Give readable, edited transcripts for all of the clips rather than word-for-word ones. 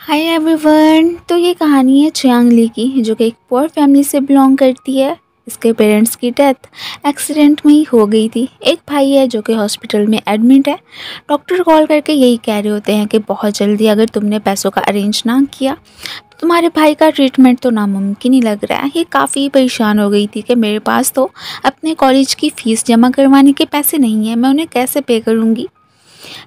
Hi everyone. तो ये कहानी है चियांग ली की, जो कि एक पुअर फैमिली से बिलोंग करती है। इसके पेरेंट्स की डेथ एक्सीडेंट में ही हो गई थी। एक भाई है जो कि हॉस्पिटल में एडमिट है। डॉक्टर कॉल करके यही कह रहे होते हैं कि बहुत जल्दी अगर तुमने पैसों का अरेंज ना किया तो तुम्हारे भाई का ट्रीटमेंट तो नामुमकिन ही लग रहा है। ये काफ़ी परेशान हो गई थी कि मेरे पास तो अपने कॉलेज की फ़ीस जमा करवाने के पैसे नहीं हैं, मैं उन्हें कैसे पे करूँगी।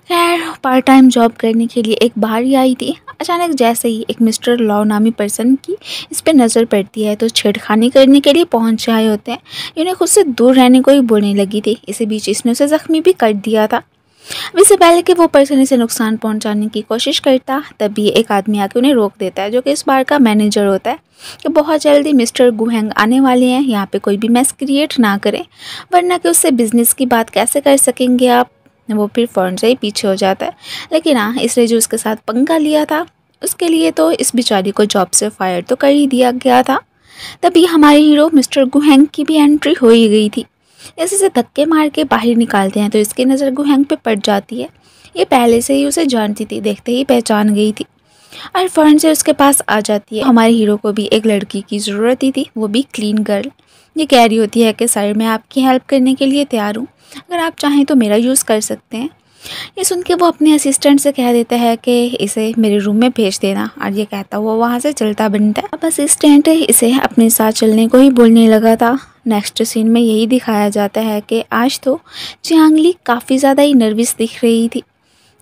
खैर, पार्ट टाइम जॉब करने के लिए एक बाहर ही आई थी। अचानक जैसे ही एक मिस्टर लॉ नामी पर्सन की इस पे नज़र पड़ती है तो छेड़खानी करने के लिए पहुंच आए होते हैं। इन्हें खुद से दूर रहने को ही बोलने लगी थी। इसी बीच इसने उसे ज़ख्मी भी कर दिया था। अब इससे पहले कि वो पर्सन इसे नुकसान पहुंचाने की कोशिश करता, तभी एक आदमी आके उन्हें रोक देता है, जो कि इस बार का मैनेजर होता है कि बहुत जल्दी मिस्टर गुहेंग आने वाले हैं, यहाँ पे कोई भी मैस क्रिएट ना करें, वरना कि उससे बिजनेस की बात कैसे कर सकेंगे आप। वो फिर फ़ौरन से ही पीछे हो जाता है। लेकिन हाँ, इसने जो उसके साथ पंगा लिया था उसके लिए तो इस बेचारी को जॉब से फायर तो कर ही दिया गया था। तभी हमारे हीरो मिस्टर गुहेंग की भी एंट्री हो ही गई थी। जैसे से धक्के मार के बाहर निकालते हैं तो इसकी नज़र गुहेंग पे पड़ जाती है। ये पहले से ही उसे जानती थी, देखते ही पहचान गई थी और फ़ौरन से उसके पास आ जाती है। हमारे हीरो को भी एक लड़की की ज़रूरत ही थी, वो भी क्लीन गर्ल। ये कह रही होती है कि सर, मैं आपकी हेल्प करने के लिए तैयार हूँ, अगर आप चाहें तो मेरा यूज़ कर सकते हैं। ये सुन के वो अपने असिस्टेंट से कह देता है कि इसे मेरे रूम में भेज देना, और ये कहता हुआ वहाँ से चलता बनता है। अब असिस्टेंट इसे अपने साथ चलने को ही बोलने लगा था। नेक्स्ट सीन में यही दिखाया जाता है कि आज तो चियांग ली काफ़ी ज़्यादा ही नर्वस दिख रही थी।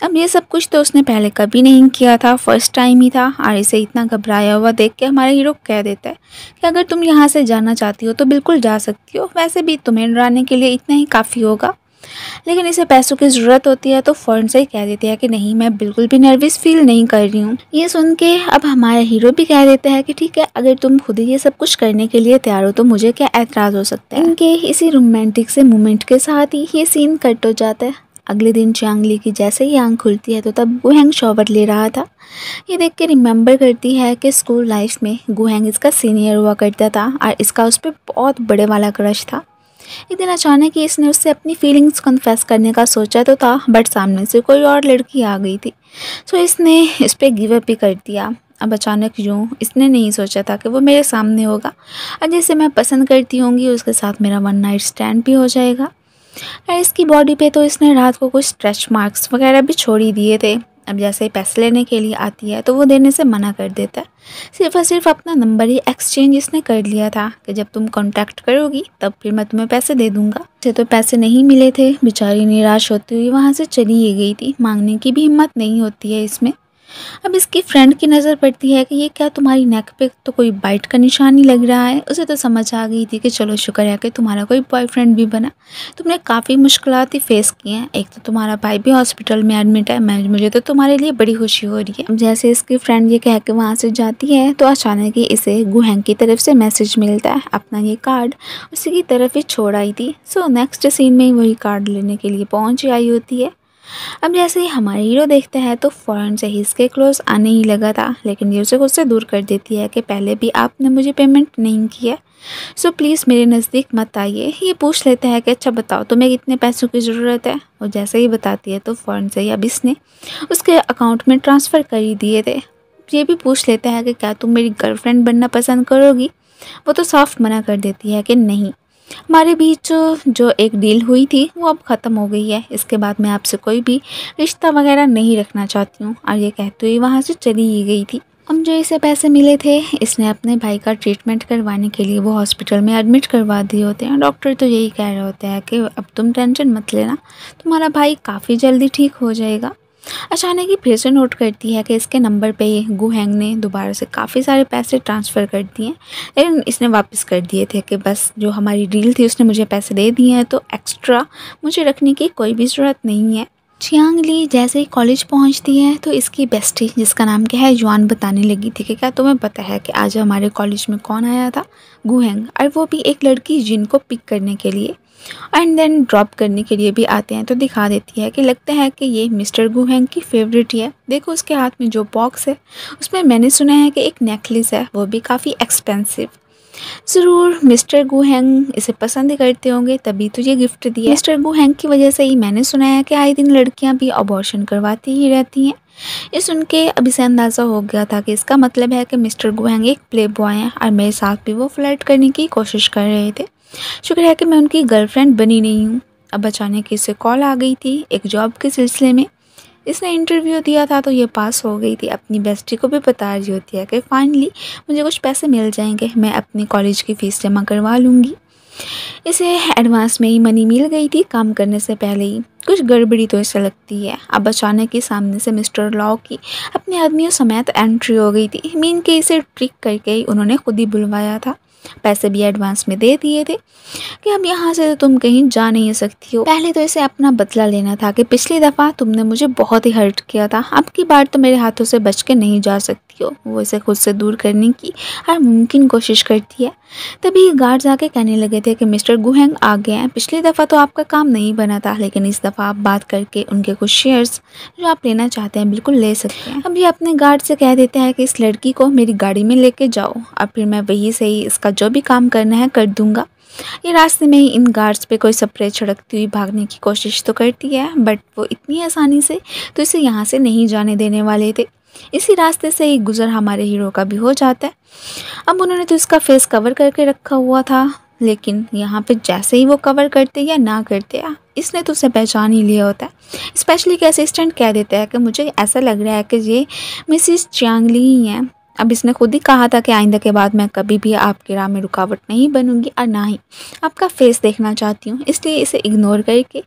अब ये सब कुछ तो उसने पहले कभी नहीं किया था, फर्स्ट टाइम ही था, और इसे इतना घबराया हुआ देख के हमारा हीरो कह देता है कि अगर तुम यहाँ से जाना चाहती हो तो बिल्कुल जा सकती हो, वैसे भी तुम्हें डराने के लिए इतना ही काफ़ी होगा। लेकिन इसे पैसों की ज़रूरत होती है तो फ़ौरन से ही कह देती है कि नहीं, मैं बिल्कुल भी नर्वस फील नहीं कर रही हूँ। ये सुन के अब हमारा हीरो भी कह देता है कि ठीक है, अगर तुम खुद ही ये सब कुछ करने के लिए तैयार हो तो मुझे क्या एतराज़ हो सकता है। इनके इसी रोमांटिक से मोमेंट के साथ ही ये सीन कट हो जाता है। अगले दिन चियांग ली की जैसे ही आंख खुलती है तो तब गुहेंग शॉवर ले रहा था। ये देख के रिमेंबर करती है कि स्कूल लाइफ में गुहेंग इसका सीनियर हुआ करता था और इसका उस पर बहुत बड़े वाला क्रश था। एक दिन अचानक ही इसने उससे अपनी फीलिंग्स कन्फेस करने का सोचा तो था, बट सामने से कोई और लड़की आ गई थी, सो इसने इस पर गिव अप ही कर दिया। अब अचानक यूँ इसने नहीं सोचा था कि वो मेरे सामने होगा और जिसे मैं पसंद करती होंगी उसके साथ मेरा वन नाइट स्टैंड भी हो जाएगा। और इसकी बॉडी पे तो इसने रात को कुछ स्ट्रेच मार्क्स वगैरह भी छोड़ ही दिए थे। अब जैसे ही पैसे लेने के लिए आती है तो वो देने से मना कर देता है। सिर्फ और सिर्फ अपना नंबर ही एक्सचेंज इसने कर लिया था कि जब तुम कांटेक्ट करोगी तब फिर मैं तुम्हें पैसे दे दूंगा। उसे तो पैसे नहीं मिले थे, बेचारी निराश होती हुई वहाँ से चली ही गई थी। मांगने की भी हिम्मत नहीं होती है इसमें। अब इसकी फ्रेंड की नज़र पड़ती है कि ये क्या, तुम्हारी नेक पे तो कोई बाइट का निशान ही लग रहा है। उसे तो समझ आ गई थी कि चलो शुक्र है कि तुम्हारा कोई बॉयफ्रेंड भी बना। तुमने काफ़ी मुश्किलात ही फेस की हैं, एक तो तुम्हारा भाई भी हॉस्पिटल में एडमिट है, मुझे तो तुम्हारे लिए बड़ी खुशी हो रही है। अब जैसे इसकी फ्रेंड ये कह के वहाँ से जाती है तो अचानक ही इसे गुहेंग की तरफ से मैसेज मिलता है। अपना ये कार्ड उसी की तरफ ही छोड़ आई थी। सो नेक्स्ट सीन में ही वही कार्ड लेने के लिए पहुँच आई होती है। अब जैसे ही हमारा हीरो देखता है तो फ़ौरन से ही इसके क्लोज आने ही लगा था, लेकिन ये उसे खुद से दूर कर देती है कि पहले भी आपने मुझे पेमेंट नहीं किया, सो प्लीज़ मेरे नज़दीक मत आइए। ये पूछ लेता है कि अच्छा बताओ तुम्हें कितने पैसों की ज़रूरत है, और जैसे ही बताती है तो फ़ौरन से ही अब इसने उसके अकाउंट में ट्रांसफ़र कर ही दिए थे। ये भी पूछ लेता है कि क्या तुम मेरी गर्लफ्रेंड बनना पसंद करोगी। वो तो साफ मना कर देती है कि नहीं, हमारे बीच जो एक डील हुई थी वो अब ख़त्म हो गई है, इसके बाद मैं आपसे कोई भी रिश्ता वगैरह नहीं रखना चाहती हूँ। और ये कहते हुए वहाँ से चली ही गई थी। अब जो इसे पैसे मिले थे इसने अपने भाई का ट्रीटमेंट करवाने के लिए वो हॉस्पिटल में एडमिट करवा दिए होते हैं। डॉक्टर तो यही कह रहे होते हैं कि अब तुम टेंशन मत लेना, तुम्हारा भाई काफ़ी जल्दी ठीक हो जाएगा। अचानक ही फिर से नोट करती है कि इसके नंबर पे गुहेंग ने दोबारा से काफ़ी सारे पैसे ट्रांसफ़र कर दिए, लेकिन इसने वापस कर दिए थे कि बस जो हमारी डील थी उसने मुझे पैसे दे दिए हैं, तो एक्स्ट्रा मुझे रखने की कोई भी ज़रूरत नहीं है। चियांग ली जैसे ही कॉलेज पहुंचती है तो इसकी बेस्टी जिसका नाम क्या है युआन बताने लगी थी कि क्या तुम्हें पता है कि आज हमारे कॉलेज में कौन आया था, गुहेंग, और वो भी एक लड़की जिनको पिक करने के लिए एंड देन ड्रॉप करने के लिए भी आते हैं। तो दिखा देती है कि लगता है कि ये मिस्टर गुहेंग की फेवरेट ही है। देखो उसके हाथ में जो बॉक्स है उसमें मैंने सुना है कि एक नेकलेस है, वो भी काफ़ी एक्सपेंसिव। ज़रूर मिस्टर गु हैंग इसे पसंद करते होंगे, तभी तो ये गिफ्ट दिया। मिस्टर गु हैंग की वजह से ही मैंने सुना है कि आए दिन लड़कियां भी अबॉर्शन करवाती ही रहती हैं। ये सुन के अभी से अंदाज़ा हो गया था कि इसका मतलब है कि मिस्टर गु हैंग एक प्ले बॉय हैं और मेरे साथ भी वो फ्लर्ट करने की कोशिश कर रहे थे। शुक्र है कि मैं उनकी गर्लफ्रेंड बनी नहीं हूँ। अब अचानक इसे कॉल आ गई थी एक जॉब के सिलसिले में। इसने इंटरव्यू दिया था तो ये पास हो गई थी। अपनी बेस्टी को भी बता रही होती है कि फाइनली मुझे कुछ पैसे मिल जाएंगे, मैं अपनी कॉलेज की फ़ीस जमा करवा लूँगी। इसे एडवांस में ही मनी मिल गई थी काम करने से पहले ही। कुछ गड़बड़ी तो इसे लगती है। अब अचानक ही सामने से मिस्टर लॉ की अपने आदमियों समेत एंट्री हो गई थी। मीन के इसे ट्रिक करके ही उन्होंने खुद ही बुलवाया था। पैसे भी एडवांस में दे दिए थे कि अब यहाँ से तो तुम कहीं जा नहीं सकती हो। पहले तो इसे अपना बदला लेना था कि पिछली दफ़ा तुमने मुझे बहुत ही हर्ट किया था, अब की बार तो मेरे हाथों से बच के नहीं जा सकती हो। वो इसे खुद से दूर करने की हर मुमकिन कोशिश करती है। तभी गार्ड्स आके कहने लगे थे कि मिस्टर गु हैंग आ गए हैं, पिछली दफ़ा तो आपका काम नहीं बना था, लेकिन इस दफ़ा आप बात करके उनके कुछ शेयर्स जो आप लेना चाहते हैं बिल्कुल ले सकते हैं। अब ये अपने गार्ड से कह देते हैं कि इस लड़की को मेरी गाड़ी में लेके जाओ और फिर मैं वहीं से ही इसका जो भी काम करना है कर दूंगा। ये रास्ते में ही इन गार्ड्स पे कोई स्प्रे छिड़कती हुई भागने की कोशिश तो करती है, बट वो इतनी आसानी से तो इसे यहाँ से नहीं जाने देने वाले थे। इसी रास्ते से ही गुजर हमारे हीरो का भी हो जाता है। अब उन्होंने तो इसका फेस कवर करके रखा हुआ था, लेकिन यहाँ पे जैसे ही वो कवर करते या ना करते इसने तो उसे पहचान ही लिया होता है। स्पेशली कि असिस्टेंट कह देता है कि मुझे ऐसा लग रहा है कि ये मिसिस चियांग ली ही हैं। अब इसने खुद ही कहा था कि आइंदा के बाद मैं कभी भी आपके राह में रुकावट नहीं बनूंगी और ना ही आपका फेस देखना चाहती हूँ, इसलिए इसे इग्नोर करके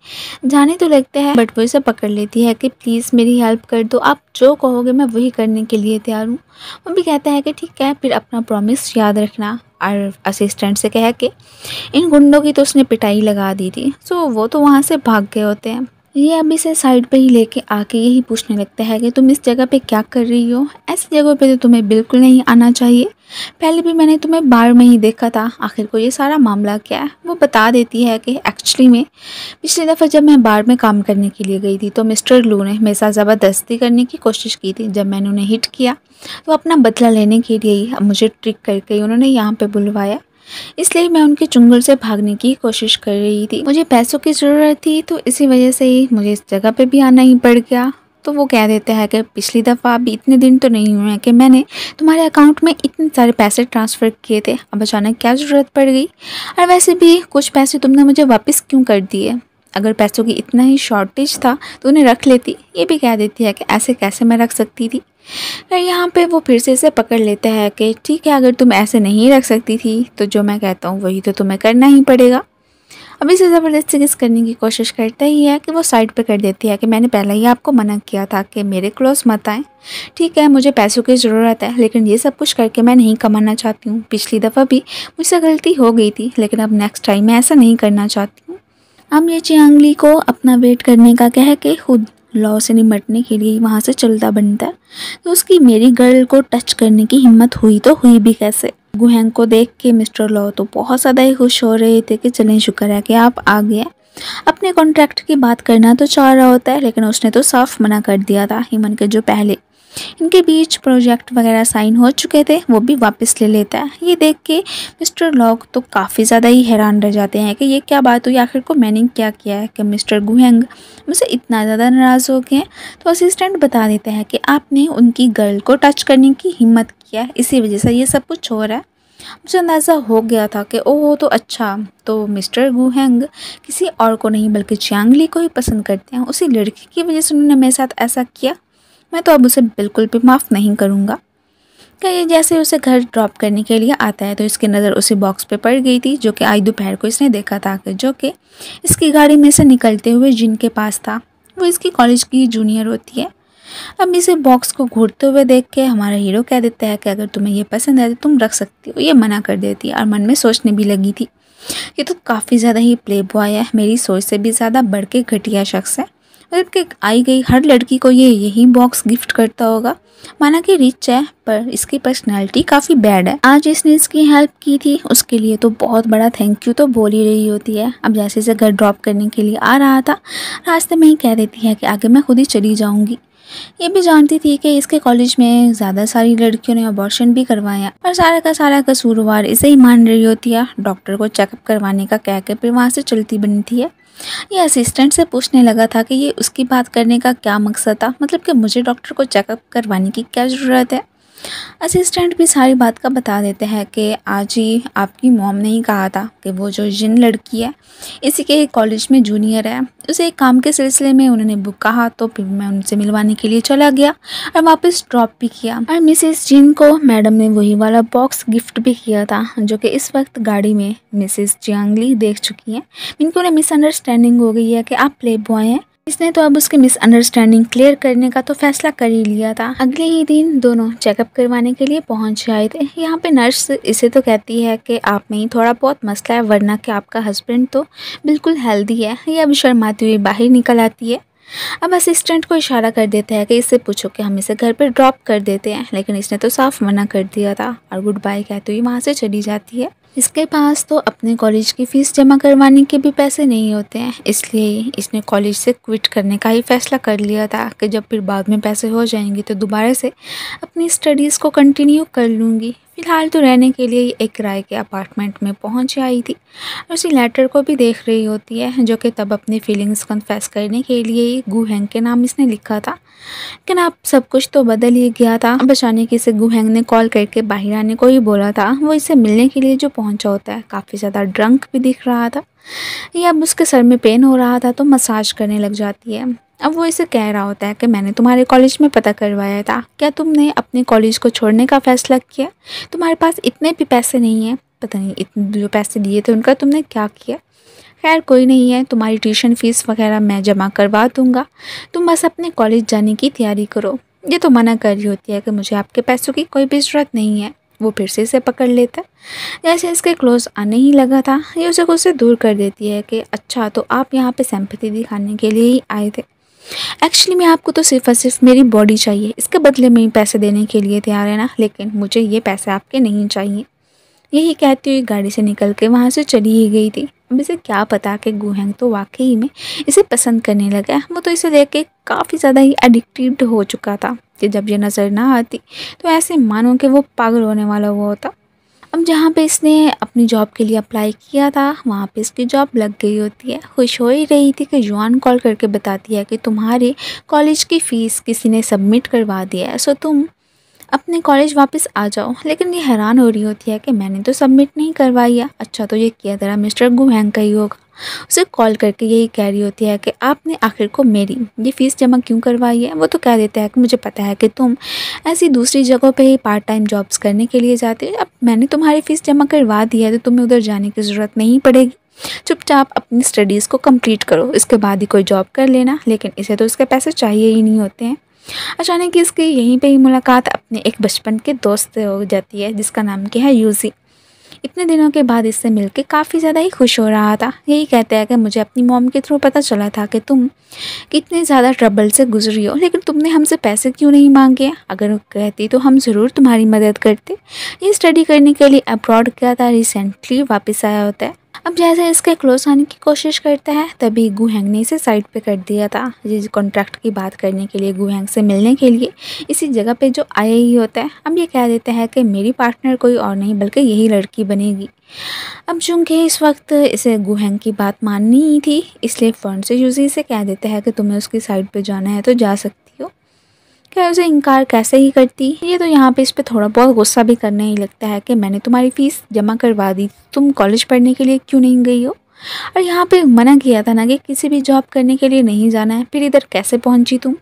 जाने तो लगते हैं, बट वो इसे पकड़ लेती है कि प्लीज़ मेरी हेल्प कर दो, आप जो कहोगे मैं वही करने के लिए तैयार हूँ। वो भी कहता है कि ठीक है, फिर अपना प्रॉमिस याद रखना। और असिस्टेंट से कह के इन गुंडों की तो उसने पिटाई लगा दी थी, सो वो तो वहाँ से भाग गए होते हैं। ये अभी से साइड पे ही लेके आके यही पूछने लगता है कि तुम इस जगह पे क्या कर रही हो, ऐसी जगह पे तो तुम्हें बिल्कुल नहीं आना चाहिए, पहले भी मैंने तुम्हें बार में ही देखा था, आखिर को ये सारा मामला क्या है। वो बता देती है कि एक्चुअली में पिछली दफ़ा जब मैं बार में काम करने के लिए गई थी तो मिस्टर लू ने मेरे साथ ज़बरदस्ती करने की कोशिश की थी। जब मैंने उन्हें हिट किया तो अपना बदला लेने के लिए ही मुझे ट्रिक करके उन्होंने यहाँ पर बुलवाया, इसलिए मैं उनके चुंगल से भागने की कोशिश कर रही थी। मुझे पैसों की ज़रूरत थी तो इसी वजह से ही मुझे इस जगह पे भी आना ही पड़ गया। तो वो कह देते हैं कि पिछली दफ़ा अभी इतने दिन तो नहीं हुए हैं कि मैंने तुम्हारे अकाउंट में इतने सारे पैसे ट्रांसफ़र किए थे, अब अचानक क्या ज़रूरत पड़ गई, और वैसे भी कुछ पैसे तुमने मुझे वापस क्यों कर दिए, अगर पैसों की इतना ही शॉर्टेज था तो उन्हें रख लेती। ये भी कह देती है कि ऐसे कैसे मैं रख सकती थी। फिर यहाँ पे वो फिर से इसे पकड़ लेता है कि ठीक है, अगर तुम ऐसे नहीं रख सकती थी तो जो मैं कहता हूँ वही तो तुम्हें करना ही पड़ेगा। अब इसे ज़बरदस्ती किस करने की कोशिश करता ही है कि वो साइड पे कर देती है कि मैंने पहले ही आपको मना किया था कि मेरे क्लोज मत आएँ। ठीक है, मुझे पैसों की ज़रूरत है, लेकिन ये सब कुछ करके मैं नहीं कमाना चाहती हूँ। पिछली दफ़ा भी मुझसे गलती हो गई थी, लेकिन अब नेक्स्ट टाइम मैं ऐसा नहीं करना चाहती हूँ। अब ये चियांग ली को अपना वेट करने का कह के खुद लॉ से निपटने के लिए वहाँ से चलता बनता है। तो उसकी मेरी गर्ल को टच करने की हिम्मत हुई तो हुई भी कैसे। गु हैंग को देख के मिस्टर लॉ तो बहुत ज़्यादा ही खुश हो रहे थे कि चलें, शुक्र है कि आप आ गए। अपने कॉन्ट्रैक्ट की बात करना तो चाह रहा होता है, लेकिन उसने तो साफ मना कर दिया था। हिमन के जो पहले इनके बीच प्रोजेक्ट वगैरह साइन हो चुके थे वो भी वापस ले लेता है। ये देख के मिस्टर लॉक तो काफ़ी ज़्यादा ही हैरान रह जाते हैं कि ये क्या बात हुई, आखिर को मैंने क्या किया है कि मिस्टर गु हैंग मुझसे इतना ज़्यादा नाराज़ हो गए हैं। तो असिस्टेंट बता देता है कि आपने उनकी गर्ल को टच करने की हिम्मत किया है, इसी वजह से ये सब कुछ हो रहा है। मुझे अंदाज़ा हो गया था कि ओह तो अच्छा, तो मिस्टर गु हैंग किसी और को नहीं बल्कि चियांग ली को ही पसंद करते हैं। उसी लड़की की वजह से उन्होंने मेरे साथ ऐसा किया, मैं तो अब उसे बिल्कुल भी माफ़ नहीं करूँगा। क्या ये जैसे उसे घर ड्रॉप करने के लिए आता है तो इसकी नज़र उसी बॉक्स पे पड़ गई थी जो कि आज दोपहर को इसने देखा था, कि जो कि इसकी गाड़ी में से निकलते हुए जिनके पास था वो इसकी कॉलेज की जूनियर होती है। अब इसे बॉक्स को घूरते हुए देख के हमारा हीरो कह देता है कि अगर तुम्हें ये पसंद है तो तुम रख सकती हो। ये मना कर देती है और मन में सोचने भी लगी थी ये तो काफ़ी ज़्यादा ही प्ले बॉय है, मेरी सोच से भी ज़्यादा बढ़ के घटिया शख्स है। मतलब कि आई गई हर लड़की को ये यही बॉक्स गिफ्ट करता होगा। माना कि रिच है पर इसकी पर्सनैलिटी काफ़ी बैड है। आज इसने इसकी हेल्प की थी उसके लिए तो बहुत बड़ा थैंक यू तो बोल ही रही होती है। अब जैसे से घर ड्रॉप करने के लिए आ रहा था रास्ते में ही कह देती है कि आगे मैं खुद ही चली जाऊँगी। ये भी जानती थी कि इसके कॉलेज में ज़्यादा सारी लड़कियों ने अबॉर्शन भी करवाया और सारा का सारा कसूरवार इसे ही मान रही होती है। डॉक्टर को चेकअप करवाने का कह के फिर वहाँ से चलती बनी थी। ये असिस्टेंट से पूछने लगा था कि ये उसकी बात करने का क्या मकसद था, मतलब कि मुझे डॉक्टर को चेकअप करवाने की क्या ज़रूरत है। असिस्टेंट भी सारी बात का बता देते हैं कि आज ही आपकी मॉम ने ही कहा था कि वो जो जिन लड़की है इसी के कॉलेज में जूनियर है, उसे एक काम के सिलसिले में उन्होंने बुक कहा, तो फिर मैं उनसे मिलवाने के लिए चला गया और वापस ड्रॉप भी किया। और मिसेस जिन को मैडम ने वही वाला बॉक्स गिफ्ट भी किया था जो कि इस वक्त गाड़ी में मिसेस जियांगली देख चुकी हैं। इनको उन्हें मिसअंडरस्टैंडिंग हो गई है कि आप प्ले बॉय हैं। इसने तो अब उसकी मिसअंडरस्टैंडिंग क्लियर करने का तो फैसला कर ही लिया था। अगले ही दिन दोनों चेकअप करवाने के लिए पहुंच आए थे। यहाँ पे नर्स इसे तो कहती है कि आप में ही थोड़ा बहुत मसला है, वरना कि आपका हस्बैंड तो बिल्कुल हेल्दी है। ये अब शर्माती हुई बाहर निकल आती है। अब असिस्टेंट को इशारा कर देता है कि इससे पूछो कि हम इसे घर पर ड्रॉप कर देते हैं, लेकिन इसने तो साफ मना कर दिया था और गुड बाय कहते हुए वहाँ से चली जाती है। इसके पास तो अपने कॉलेज की फ़ीस जमा करवाने के भी पैसे नहीं होते हैं, इसलिए इसने कॉलेज से क्विट करने का ही फैसला कर लिया था कि जब फिर बाद में पैसे हो जाएंगे तो दोबारा से अपनी स्टडीज़ को कंटिन्यू कर लूँगी। फ़िलहाल तो रहने के लिए एक किराए के अपार्टमेंट में पहुंच आई थी और उसी लेटर को भी देख रही होती है जो कि तब अपनी फीलिंग्स कन्फेस करने के लिए गुहेंग के नाम इसने लिखा था। लेकिन अब सब कुछ तो बदल ही गया था। अब अचानक इसे गुहेंग ने कॉल करके बाहर आने को ही बोला था। वो इसे मिलने के लिए जो पहुंचा होता है काफ़ी ज़्यादा ड्रंक भी दिख रहा था। ये अब उसके सर में पेन हो रहा था तो मसाज करने लग जाती है। अब वो इसे कह रहा होता है कि मैंने तुम्हारे कॉलेज में पता करवाया था, क्या तुमने अपने कॉलेज को छोड़ने का फ़ैसला किया? तुम्हारे पास इतने भी पैसे नहीं हैं, पता नहीं इतने जो पैसे दिए थे उनका तुमने क्या किया। खैर कोई नहीं है, तुम्हारी ट्यूशन फ़ीस वगैरह मैं जमा करवा दूँगा, तुम बस अपने कॉलेज जाने की तैयारी करो। ये तो मना कर रही होती है कि मुझे आपके पैसों की कोई भी ज़रूरत नहीं है। वो फिर से इसे पकड़ लेता है। जैसे इसके क्लोज आने ही लगा था ये उसे खुद से दूर कर देती है कि अच्छा तो आप यहाँ पे सिंपैथी दिखाने के लिए ही आए थे। एक्चुअली मैं आपको तो सिर्फ और सिर्फ मेरी बॉडी चाहिए, इसके बदले में ही पैसे देने के लिए तैयार है ना, लेकिन मुझे ये पैसे आपके नहीं चाहिए। यही कहती हुई गाड़ी से निकल के वहाँ से चली ही गई थी। अब इसे क्या पता कि गुहेंग तो वाकई में इसे पसंद करने लगा। वो तो इसे देख के काफ़ी ज़्यादा ही एडिक्टेड हो चुका था कि जब ये नज़र ना आती तो ऐसे मानो कि वो पागल होने वाला हुआ होता। अब जहाँ पे इसने अपनी जॉब के लिए अप्लाई किया था वहाँ पे इसकी जॉब लग गई होती है। खुश हो ही रही थी कि जुआन कॉल करके बताती है कि तुम्हारे कॉलेज की फ़ीस किसी ने सबमिट करवा दिया है, सो तुम अपने कॉलेज वापस आ जाओ। लेकिन ये हैरान हो रही होती है कि मैंने तो सबमिट नहीं करवाई है। अच्छा तो ये किया तेरा मिस्टर गुहेंग का ही होगा। उसे कॉल करके यही कह रही होती है कि आपने आखिर को मेरी ये फ़ीस जमा क्यों करवाई है। वो तो कह देता है कि मुझे पता है कि तुम ऐसी दूसरी जगहों पे ही पार्ट टाइम जॉब्स करने के लिए जाते हो। अब मैंने तुम्हारी फ़ीस जमा करवा दी है तो तुम्हें उधर जाने की ज़रूरत नहीं पड़ेगी। चुपचाप अपनी स्टडीज़ को कंप्लीट करो, इसके बाद ही कोई जॉब कर लेना। लेकिन इसे तो इसके पैसे चाहिए ही नहीं होते हैं। अचानक इसकी यहीं पे ही मुलाकात अपने एक बचपन के दोस्त से हो जाती है जिसका नाम क्या है यूजी। इतने दिनों के बाद इससे मिलके काफ़ी ज़्यादा ही खुश हो रहा था। यही कहता है कि मुझे अपनी मॉम के थ्रू पता चला था कि तुम कितने ज़्यादा ट्रबल से गुजरी हो, लेकिन तुमने हमसे पैसे क्यों नहीं मांगे। अगर कहती तो हम ज़रूर तुम्हारी मदद करते। ये स्टडी करने के लिए अब्रॉड गया था, रिसेंटली वापस आया होता है। अब जैसे इसके क्लोज आने की कोशिश करता है तभी गुहेंग ने इसे साइड पे कर दिया था। जिस कॉन्ट्रैक्ट की बात करने के लिए गुहेंग से मिलने के लिए इसी जगह पे जो आया ही होता है। अब ये कह देता है कि मेरी पार्टनर कोई और नहीं बल्कि यही लड़की बनेगी। अब चूंकि इस वक्त इसे गुहेंग की बात माननी ही थी, इसलिए फ़ौरन से यूजी से कह देता है कि तुम्हें उसकी साइड पे जाना है तो जा सकती हो। क्या उसे इनकार कैसे ही करती। ये तो यहाँ पे इस पर थोड़ा बहुत गुस्सा भी करने ही लगता है कि मैंने तुम्हारी फ़ीस जमा करवा दी, तुम कॉलेज पढ़ने के लिए क्यों नहीं गई हो। और यहाँ पे मना किया था ना कि किसी भी जॉब करने के लिए नहीं जाना है, फिर इधर कैसे पहुँची तुम।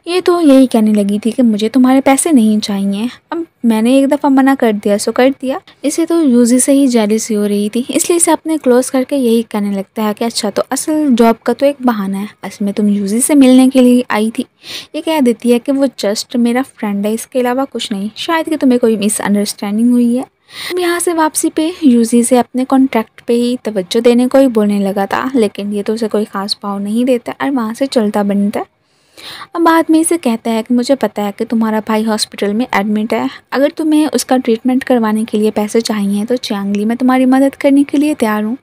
ये तो यही कहने लगी थी कि मुझे तुम्हारे पैसे नहीं चाहिए। अब मैंने एक दफ़ा मना कर दिया सो कर दिया। इसे तो यूजी से ही जेलसी हो रही थी, इसलिए इसे अपने क्लोज करके यही कहने लगता है कि अच्छा तो असल जॉब का तो एक बहाना है, असल में तुम यूजी से मिलने के लिए आई थी। ये कह देती है कि वो जस्ट मेरा फ्रेंड है, इसके अलावा कुछ नहीं, शायद कि तुम्हें कोई मिसअंडरस्टैंडिंग हुई है। अब यहाँ से वापसी पे यूजी से अपने कॉन्ट्रैक्ट पे ही तवज्जो देने को ही बोलने लगा था, लेकिन ये तो उसे कोई ख़ास भाव नहीं देता और वहाँ से चलता बनता है। अब बाद में इसे कहता है कि मुझे पता है कि तुम्हारा भाई हॉस्पिटल में एडमिट है, अगर तुम्हें उसका ट्रीटमेंट करवाने के लिए पैसे चाहिए तो चियांगली मैं तुम्हारी मदद करने के लिए तैयार हूँ।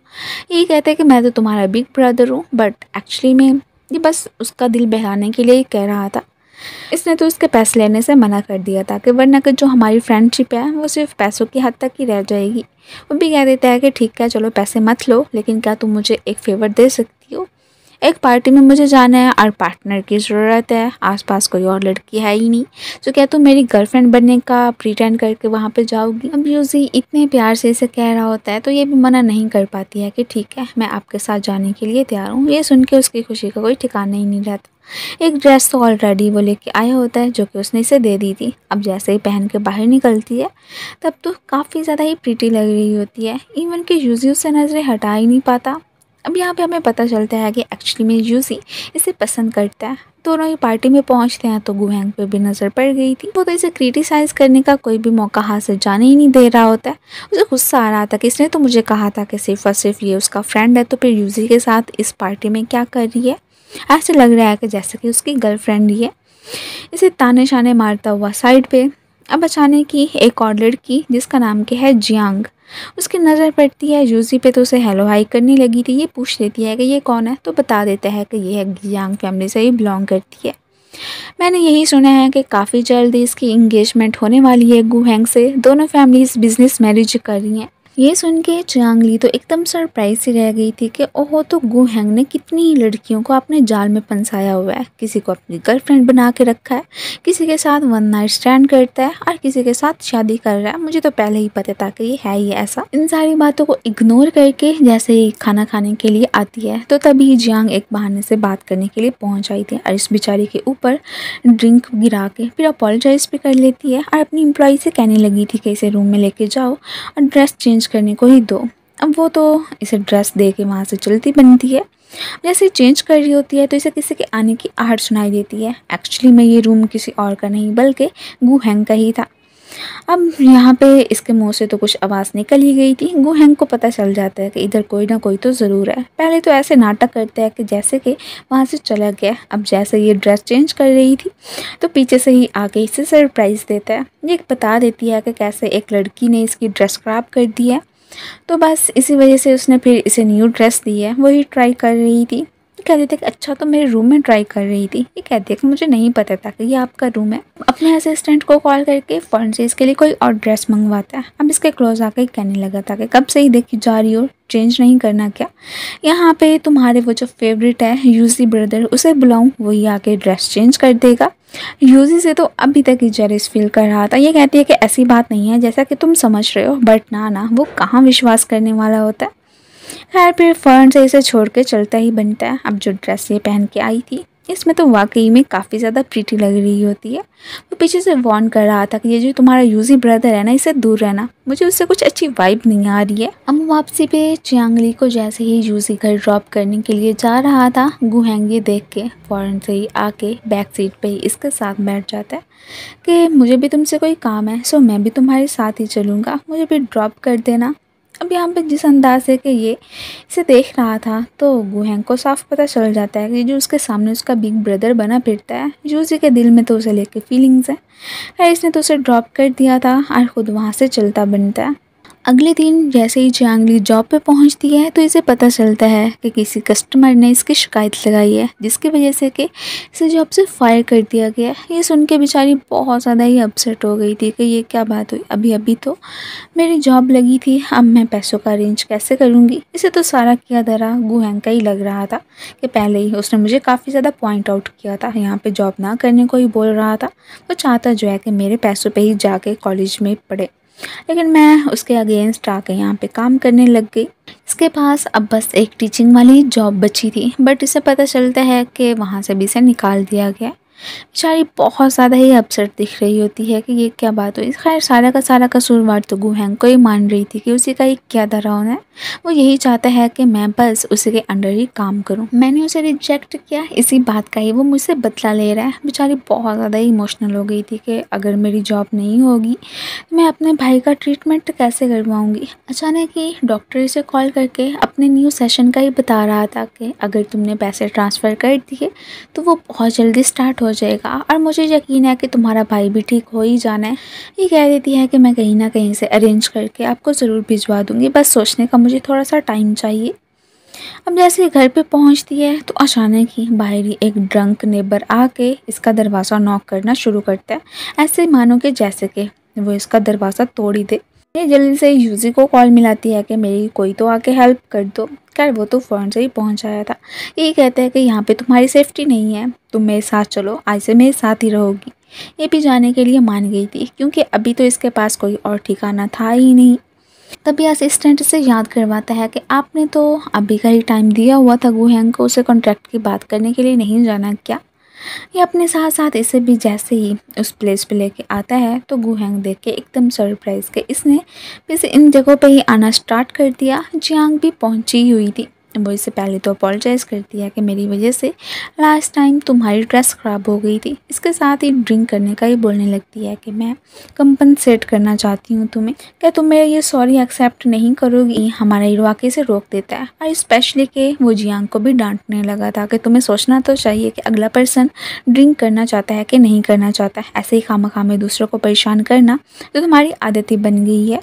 यही कहता है कि मैं तो तुम्हारा बिग ब्रदर हूँ, बट एक्चुअली में ये बस उसका दिल बहलाने के लिए ही कह रहा था। इसने तो उसके पैसे लेने से मना कर दिया था कि वरना कि जो हमारी फ्रेंडशिप है वो सिर्फ पैसों की हद तक ही रह जाएगी। वो भी कह देता है कि ठीक है चलो पैसे मत लो, लेकिन क्या तुम मुझे एक फ़ेवर दे सकती हो? एक पार्टी में मुझे जाना है और पार्टनर की ज़रूरत है, आसपास कोई और लड़की है ही नहीं, तो क्या तुम मेरी गर्लफ्रेंड बनने का प्रिटेंड करके वहाँ पे जाओगी? अब यूज़ी इतने प्यार से इसे कह रहा होता है तो ये भी मना नहीं कर पाती है कि ठीक है मैं आपके साथ जाने के लिए तैयार हूँ। ये सुन के उसकी खुशी का कोई ठिकाना ही नहीं रहता। एक ड्रेस तो ऑलरेडी वो लेके आया होता है जो कि उसने इसे दे दी थी। अब जैसे ही पहन के बाहर निकलती है तब तो काफ़ी ज़्यादा ही प्रीटी लग रही होती है, इवन कि यूज़ी उससे नज़रें हटा ही नहीं पाता। अब यहाँ पे हमें पता चलता है कि एक्चुअली में यूज़ी इसे पसंद करता है। दोनों ही पार्टी में पहुँचते हैं तो गुहैंग पे भी नज़र पड़ गई थी। वो तो इसे क्रिटिसाइज़ करने का कोई भी मौका हाथ से जाने ही नहीं दे रहा होता है। उसे गुस्सा आ रहा था कि इसने तो मुझे कहा था कि सिर्फ और सिर्फ ये उसका फ्रेंड है, तो फिर यूज़ी के साथ इस पार्टी में क्या कर रही है? ऐसे लग रहा है कि जैसे कि उसकी गर्लफ्रेंड ही है। इसे ताने शाने मारता हुआ साइड पे अब अचानक ही एक और लड़की जिसका नाम क्या है जियांग, उसकी नज़र पड़ती है यूज़ी पे तो उसे हेलो हाई करने लगी थी। ये पूछ लेती है कि ये कौन है, तो बता देता है कि ये जियांग फैमिली से ही बिलोंग करती है। मैंने यही सुना है कि काफ़ी जल्दी इसकी इंगेजमेंट होने वाली है गुहैंग से। दोनों फैमिलीज बिजनेस मैरिज कर रही हैं। ये सुन के चियांग ली तो एकदम सरप्राइज सी रह गई थी कि ओहो, तो गुहैंग ने कितनी ही लड़कियों को अपने जाल में फंसाया हुआ है। किसी को अपनी गर्लफ्रेंड बना के रखा है, किसी के साथ वन नाइट स्टैंड करता है और किसी के साथ शादी कर रहा है। मुझे तो पहले ही पता था कि ये है ही ऐसा। इन सारी बातों को इग्नोर करके जैसे ही खाना खाने के लिए आती है तो तभी जियांग एक बहाने से बात करने के लिए पहुंच आई थी और इस बेचारी के ऊपर ड्रिंक गिरा के फिर अपोलोजाइज भी कर लेती है और अपनी एम्प्लॉय से कहने लगी थी कि इसे रूम में लेके जाओ और ड्रेस चेंज करने को ही दो। अब वो तो इसे ड्रेस दे के वहाँ से चलती बनती है। जैसे चेंज कर रही होती है तो इसे किसी के आने की आहट सुनाई देती है। एक्चुअली में ये रूम किसी और का नहीं बल्कि गुहैंग का ही था। अब यहाँ पे इसके मुंह से तो कुछ आवाज़ निकल ही गई थी। गुहैंग को पता चल जाता है कि इधर कोई ना कोई तो ज़रूर है। पहले तो ऐसे नाटक करता है कि जैसे कि वहाँ से चला गया। अब जैसे ये ड्रेस चेंज कर रही थी तो पीछे से ही आके इसे सरप्राइज़ देता है। ये बता देती है कि कैसे एक लड़की ने इसकी ड्रेस ख़राब कर दी है, तो बस इसी वजह से उसने फिर इसे न्यू ड्रेस दी है। वही ट्राई कर रही थी। कहते थे कि अच्छा तो मेरे रूम में ट्राई कर रही थी। ये कहती है कि मुझे नहीं पता था कि ये आपका रूम है। अपने असिस्टेंट को कॉल करके फ़ौरन से इसके लिए कोई और ड्रेस मंगवाता है। अब इसके क्लोज आकर कहने लगा था कि कब से ही देखी जा रही हो, चेंज नहीं करना क्या? यहाँ पे तुम्हारे वो जो फेवरेट है यूजी ब्रदर, उसे बुलाऊं, वही आके ड्रेस चेंज कर देगा। यूजी से तो अभी तक ही जेलस फील कर रहा था। ये कहती है कि ऐसी बात नहीं है जैसा कि तुम समझ रहे हो, बट ना वो कहाँ विश्वास करने वाला होता है। खैर फिर फ़ौरन से इसे छोड़ के चलता ही बनता है। अब जो ड्रेस ये पहन के आई थी इसमें तो वाकई में काफ़ी ज़्यादा प्रीटी लग रही होती है। वो पीछे से वार्न कर रहा था कि ये जो तुम्हारा यूजी ब्रदर है ना, इससे दूर रहना, मुझे उससे कुछ अच्छी वाइब नहीं आ रही है। अब वापसी पे चियांग ली को जैसे ही यूजी घर ड्रॉप करने के लिए जा रहा था, गुहैंग ये देख के फ़ौरन से ही आके बैक सीट पे ही इसके साथ बैठ जाता है कि मुझे भी तुमसे कोई काम है, सो मैं भी तुम्हारे साथ ही चलूँगा, मुझे भी ड्रॉप कर देना। अब यहाँ पे जिस अंदाज से कि ये इसे देख रहा था तो गुहैंग को साफ पता चल जाता है कि जो उसके सामने उसका बिग ब्रदर बना फिरता है, यूजी के दिल में तो उसे लेके फीलिंग्स है। खैर इसने तो उसे ड्रॉप कर दिया था और ख़ुद वहाँ से चलता बनता है। अगले दिन जैसे ही चियांग ली जॉब पे पहुंचती है तो इसे पता चलता है कि किसी कस्टमर ने इसकी शिकायत लगाई है, जिसकी वजह से कि इसे जॉब से फायर कर दिया गया। ये सुन के बेचारी बहुत ज़्यादा ही अपसेट हो गई थी कि ये क्या बात हुई, अभी अभी तो मेरी जॉब लगी थी, अब मैं पैसों का अरेंज कैसे करूँगी। इसे तो सारा किया धरा गुहैंग का ही लग रहा था कि पहले ही उसने मुझे काफ़ी ज़्यादा पॉइंट आउट किया था, यहाँ पर जॉब ना करने को ही बोल रहा था। वो चाहता जो है कि मेरे पैसों पर ही जाके कॉलेज में पढ़े, लेकिन मैं उसके अगेंस्ट आके यहाँ पे काम करने लग गई। इसके पास अब बस एक टीचिंग वाली जॉब बची थी, बट इसे पता चलता है कि वहाँ से भी इसे निकाल दिया गया। बेचारी बहुत ज़्यादा ही अपसेट दिख रही होती है कि ये क्या बात हुई। खैर सारा का सारा कसूरवार तो गुहैंग को ही मान रही थी कि उसी का ही क्या धरा होना है। वो यही चाहता है कि मैं बस उसी के अंडर ही काम करूं। मैंने उसे रिजेक्ट किया, इसी बात का ही वो मुझसे बदला ले रहा है। बेचारी बहुत ज़्यादा ही इमोशनल हो गई थी कि अगर मेरी जॉब नहीं होगी तो मैं अपने भाई का ट्रीटमेंट कैसे करवाऊँगी। अचानक ही डॉक्टर इसे कॉल करके अपने न्यू सेशन का ही बता रहा था कि अगर तुमने पैसे ट्रांसफ़र कर दिए तो वो बहुत जल्दी स्टार्ट हो जाएगा और मुझे यकीन है कि तुम्हारा भाई भी ठीक हो ही जाना है। ये कह देती है कि मैं कहीं ना कहीं से अरेंज करके आपको ज़रूर भिजवा दूंगी, बस सोचने का मुझे थोड़ा सा टाइम चाहिए। अब जैसे घर पे पहुंचती है तो अचानक ही बाहर ही एक ड्रंक नेबर आके इसका दरवाज़ा नॉक करना शुरू करता है, ऐसे मानो कि जैसे कि वो इसका दरवाज़ा तोड़ ही दे। ये जल्दी से यूजी को कॉल मिलाती है कि मेरी कोई तो आके हेल्प कर दो। खैर वो तो फ़ौरन से ही पहुंच आया था। ये कहता है कि यहाँ पे तुम्हारी सेफ्टी नहीं है, तुम मेरे साथ चलो, आज से मेरे साथ ही रहोगी। ये भी जाने के लिए मान गई थी क्योंकि अभी तो इसके पास कोई और ठिकाना था ही नहीं। तभी असिस्टेंट से याद करवाता है कि आपने तो अभी का ही टाइम दिया हुआ था गुहेंग को उसे कॉन्ट्रैक्ट की बात करने के लिए, नहीं जाना क्या। ये अपने साथ साथ इसे भी जैसे ही उस प्लेस पे लेके आता है तो गुहेंग देख के एकदम सरप्राइज के इसने वैसे इन जगहों पे ही आना स्टार्ट कर दिया। जियांग भी पहुंची हुई थी। वो इससे पहले तो अपोलोजाइज़ करती है कि मेरी वजह से लास्ट टाइम तुम्हारी ड्रेस ख़राब हो गई थी। इसके साथ ही ड्रिंक करने का ही बोलने लगती है कि मैं कंपनसेट करना चाहती हूँ तुम्हें, क्या तुम मेरा ये सॉरी एक्सेप्ट नहीं करोगी। हमारा हीरो आके से रोक देता है और स्पेशली कि वो जियांग को भी डांटने लगा था कि तुम्हें सोचना तो चाहिए कि अगला पर्सन ड्रिंक करना चाहता है कि नहीं करना चाहता है। ऐसे ही खामखा में दूसरों को परेशान करना तो तुम्हारी आदत ही बन गई है।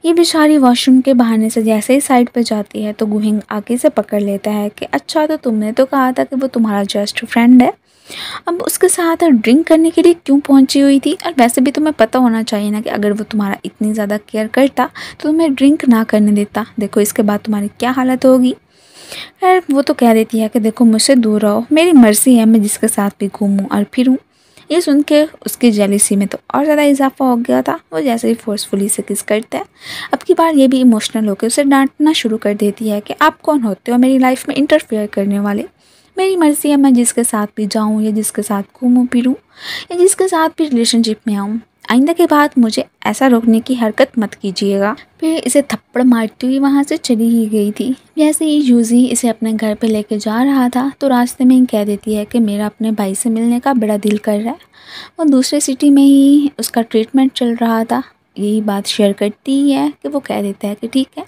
ये बेचारी वॉशरूम के बहाने से जैसे ही साइड पर जाती है तो गुहिंग आगे से पकड़ लेता है कि अच्छा तो तुमने तो कहा था कि वो तुम्हारा जस्ट फ्रेंड है, अब उसके साथ ड्रिंक करने के लिए क्यों पहुंची हुई थी। और वैसे भी तुम्हें पता होना चाहिए ना कि अगर वो तुम्हारा इतनी ज़्यादा केयर करता तो तुम्हें ड्रिंक ना करने देता। देखो इसके बाद तुम्हारी क्या हालत होगी। खैर वो तो कह देती है कि देखो मुझसे दूर रहो, मेरी मर्जी है मैं जिसके साथ भी घूमूँ और फिरूँ। ये सुन के उसकी जेलिसी में तो और ज़्यादा इजाफा हो गया था। वो जैसे ही फोर्सफुली से किस करता है, अब की बार ये भी इमोशनल होकर उसे डांटना शुरू कर देती है कि आप कौन होते हो मेरी लाइफ में इंटरफेयर करने वाले। मेरी मर्ज़ी है मैं जिसके साथ भी जाऊँ या जिसके साथ घूमूँ फिरूँ या जिसके साथ भी रिलेशनशिप में आऊँ। आइंदा के बाद मुझे ऐसा रोकने की हरकत मत कीजिएगा। फिर इसे थप्पड़ मारती हुई वहाँ से चली ही गई थी। जैसे ही यूजी इसे अपने घर पे लेके जा रहा था तो रास्ते में ही कह देती है कि मेरा अपने भाई से मिलने का बड़ा दिल कर रहा है। वो दूसरे सिटी में ही उसका ट्रीटमेंट चल रहा था। यही बात शेयर करती ही है कि वो कह देता है कि ठीक है,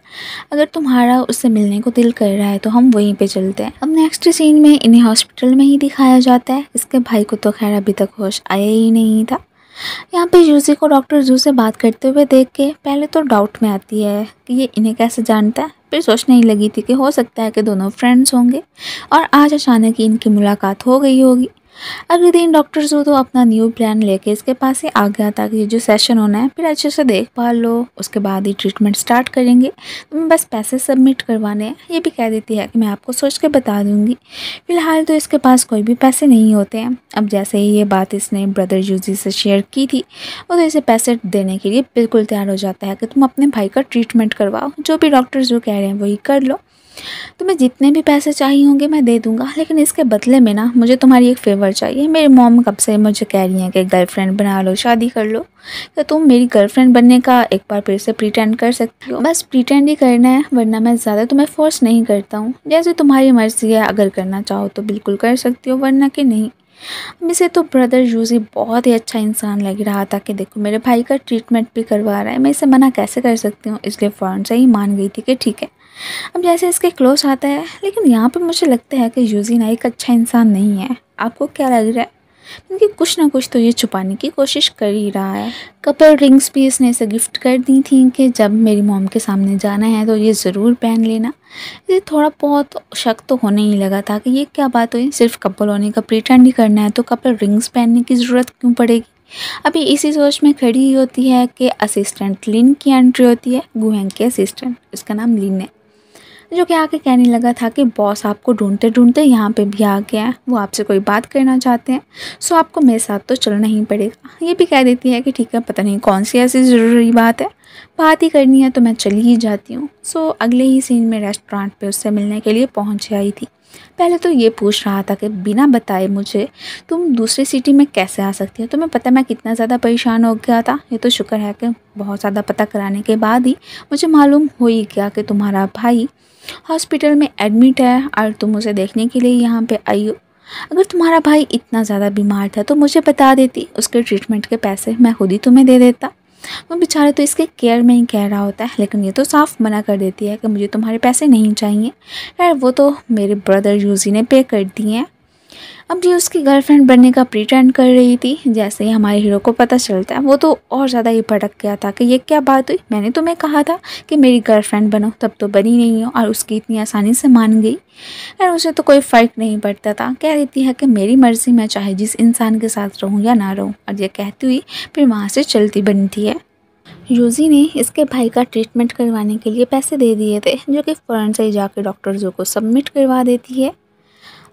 अगर तुम्हारा उससे मिलने को दिल कर रहा है तो हम वहीं पे चलते हैं। अब नेक्स्ट सीन में इन्हें हॉस्पिटल में ही दिखाया जाता है। इसके भाई को तो खैर अभी तक होश आया ही नहीं था। यहाँ पे यूजी को डॉक्टर जू से बात करते हुए देख के पहले तो डाउट में आती है कि ये इन्हें कैसे जानता है। फिर सोचने ही लगी थी कि हो सकता है कि दोनों फ्रेंड्स होंगे और आज अचानक ही इनकी मुलाकात हो गई होगी। अगले दिन डॉक्टर जू तो अपना न्यू प्लान लेके इसके पास ही आ गया था कि ये जो सेशन होना है फिर अच्छे से देखभाल लो, उसके बाद ही ट्रीटमेंट स्टार्ट करेंगे, तुम्हें बस पैसे सबमिट करवाने हैं। ये भी कह देती है कि मैं आपको सोच के बता दूंगी। फिलहाल तो इसके पास कोई भी पैसे नहीं होते हैं। अब जैसे ही ये बात इसने ब्रदर यूजी से शेयर की थी वो तो इसे पैसे देने के लिए बिल्कुल तैयार हो जाता है कि तुम अपने भाई का ट्रीटमेंट करवाओ, जो भी डॉक्टर जो कह रहे हैं वही कर लो, तुम्हें जितने भी पैसे चाहिए होंगे मैं दे दूंगा, लेकिन इसके बदले में ना मुझे तुम्हारी एक फ़ेवर चाहिए। मेरी मॉम कब से मुझे कह रही हैं कि गर्लफ्रेंड बना लो, शादी कर लो, तो तुम मेरी गर्लफ्रेंड बनने का एक बार फिर से प्रिटेंड कर सकती हो। बस प्रिटेंड ही करना है, वरना मैं ज़्यादा तुम्हें फोर्स नहीं करता हूँ। जैसे तुम्हारी मर्ज़ी है, अगर करना चाहो तो बिल्कुल कर सकती हो, वरना कि नहीं। अब इसे तो ब्रदर यूजी बहुत ही अच्छा इंसान लग रहा था कि देखो मेरे भाई का ट्रीटमेंट भी करवा रहा है, मैं इसे मना कैसे कर सकती हूँ। इसलिए फ़ौरन से ही मान गई थी कि ठीक है। अब जैसे इसके क्लोज आता है, लेकिन यहाँ पे मुझे लगता है कि यूजी ना एक अच्छा इंसान नहीं है। आपको क्या लग रहा है? क्योंकि कुछ ना कुछ तो ये छुपाने की कोशिश कर ही रहा है। कपल रिंग्स भी इसने इसे गिफ्ट कर दी थी कि जब मेरी मॉम के सामने जाना है तो ये ज़रूर पहन लेना। ये थोड़ा बहुत शक तो होने ही लगा था कि ये क्या बात हुई, सिर्फ कपल होने का प्रिटेंड ही करना है तो कपल रिंग्स पहनने की ज़रूरत क्यों पड़ेगी। अभी इसी सोच में खड़ी ही होती है कि असिस्टेंट लिन की एंट्री होती है। गुहेंग के असिस्टेंट, उसका नाम लिन है, जो कि आके कहने लगा था कि बॉस आपको ढूंढते ढूंढते यहाँ पे भी आ गया है, वो आपसे कोई बात करना चाहते हैं, सो आपको मेरे साथ तो चलना ही पड़ेगा। ये भी कह देती है कि ठीक है, पता नहीं कौन सी ऐसी ज़रूरी बात है, बात ही करनी है तो मैं चली ही जाती हूँ। सो अगले ही सीन में रेस्टोरेंट पे उससे मिलने के लिए पहुँच आई थी। पहले तो ये पूछ रहा था कि बिना बताए मुझे तुम दूसरी सिटी में कैसे आ सकती हो, तुम्हें पता मैं कितना ज़्यादा परेशान हो गया था। ये तो शुक्र है कि बहुत ज़्यादा पता कराने के बाद ही मुझे मालूम हो ही गया कि तुम्हारा भाई हॉस्पिटल में एडमिट है और तुम उसे देखने के लिए यहाँ पे आई हो। अगर तुम्हारा भाई इतना ज़्यादा बीमार था तो मुझे बता देती, उसके ट्रीटमेंट के पैसे मैं खुद ही तुम्हें दे देता। वो बेचारा तो इसके केयर में ही कह रहा होता है, लेकिन ये तो साफ मना कर देती है कि मुझे तुम्हारे पैसे नहीं चाहिए। यार वो तो मेरे ब्रदर यूजी ने पे कर दिए हैं। अब ये उसकी गर्लफ्रेंड बनने का प्रिटेंड कर रही थी। जैसे ही हमारे हीरो को पता चलता है वो तो और ज़्यादा ही भड़क गया था कि ये क्या बात हुई, मैंने तुम्हें कहा था कि मेरी गर्लफ्रेंड बनो, तब तो बनी नहीं हो, और उसकी इतनी आसानी से मान गई। और उसे तो कोई फ़र्क नहीं पड़ता था, कह देती है कि मेरी मर्ज़ी, मैं चाहे जिस इंसान के साथ रहूँ या ना रहूँ। और ये कहती हुई फिर वहाँ से चलती बनती है। यूजी ने इसके भाई का ट्रीटमेंट करवाने के लिए पैसे दे दिए थे, जो कि फ़ौरन से ही जाकर डॉक्टर जो को सबमिट करवा देती है।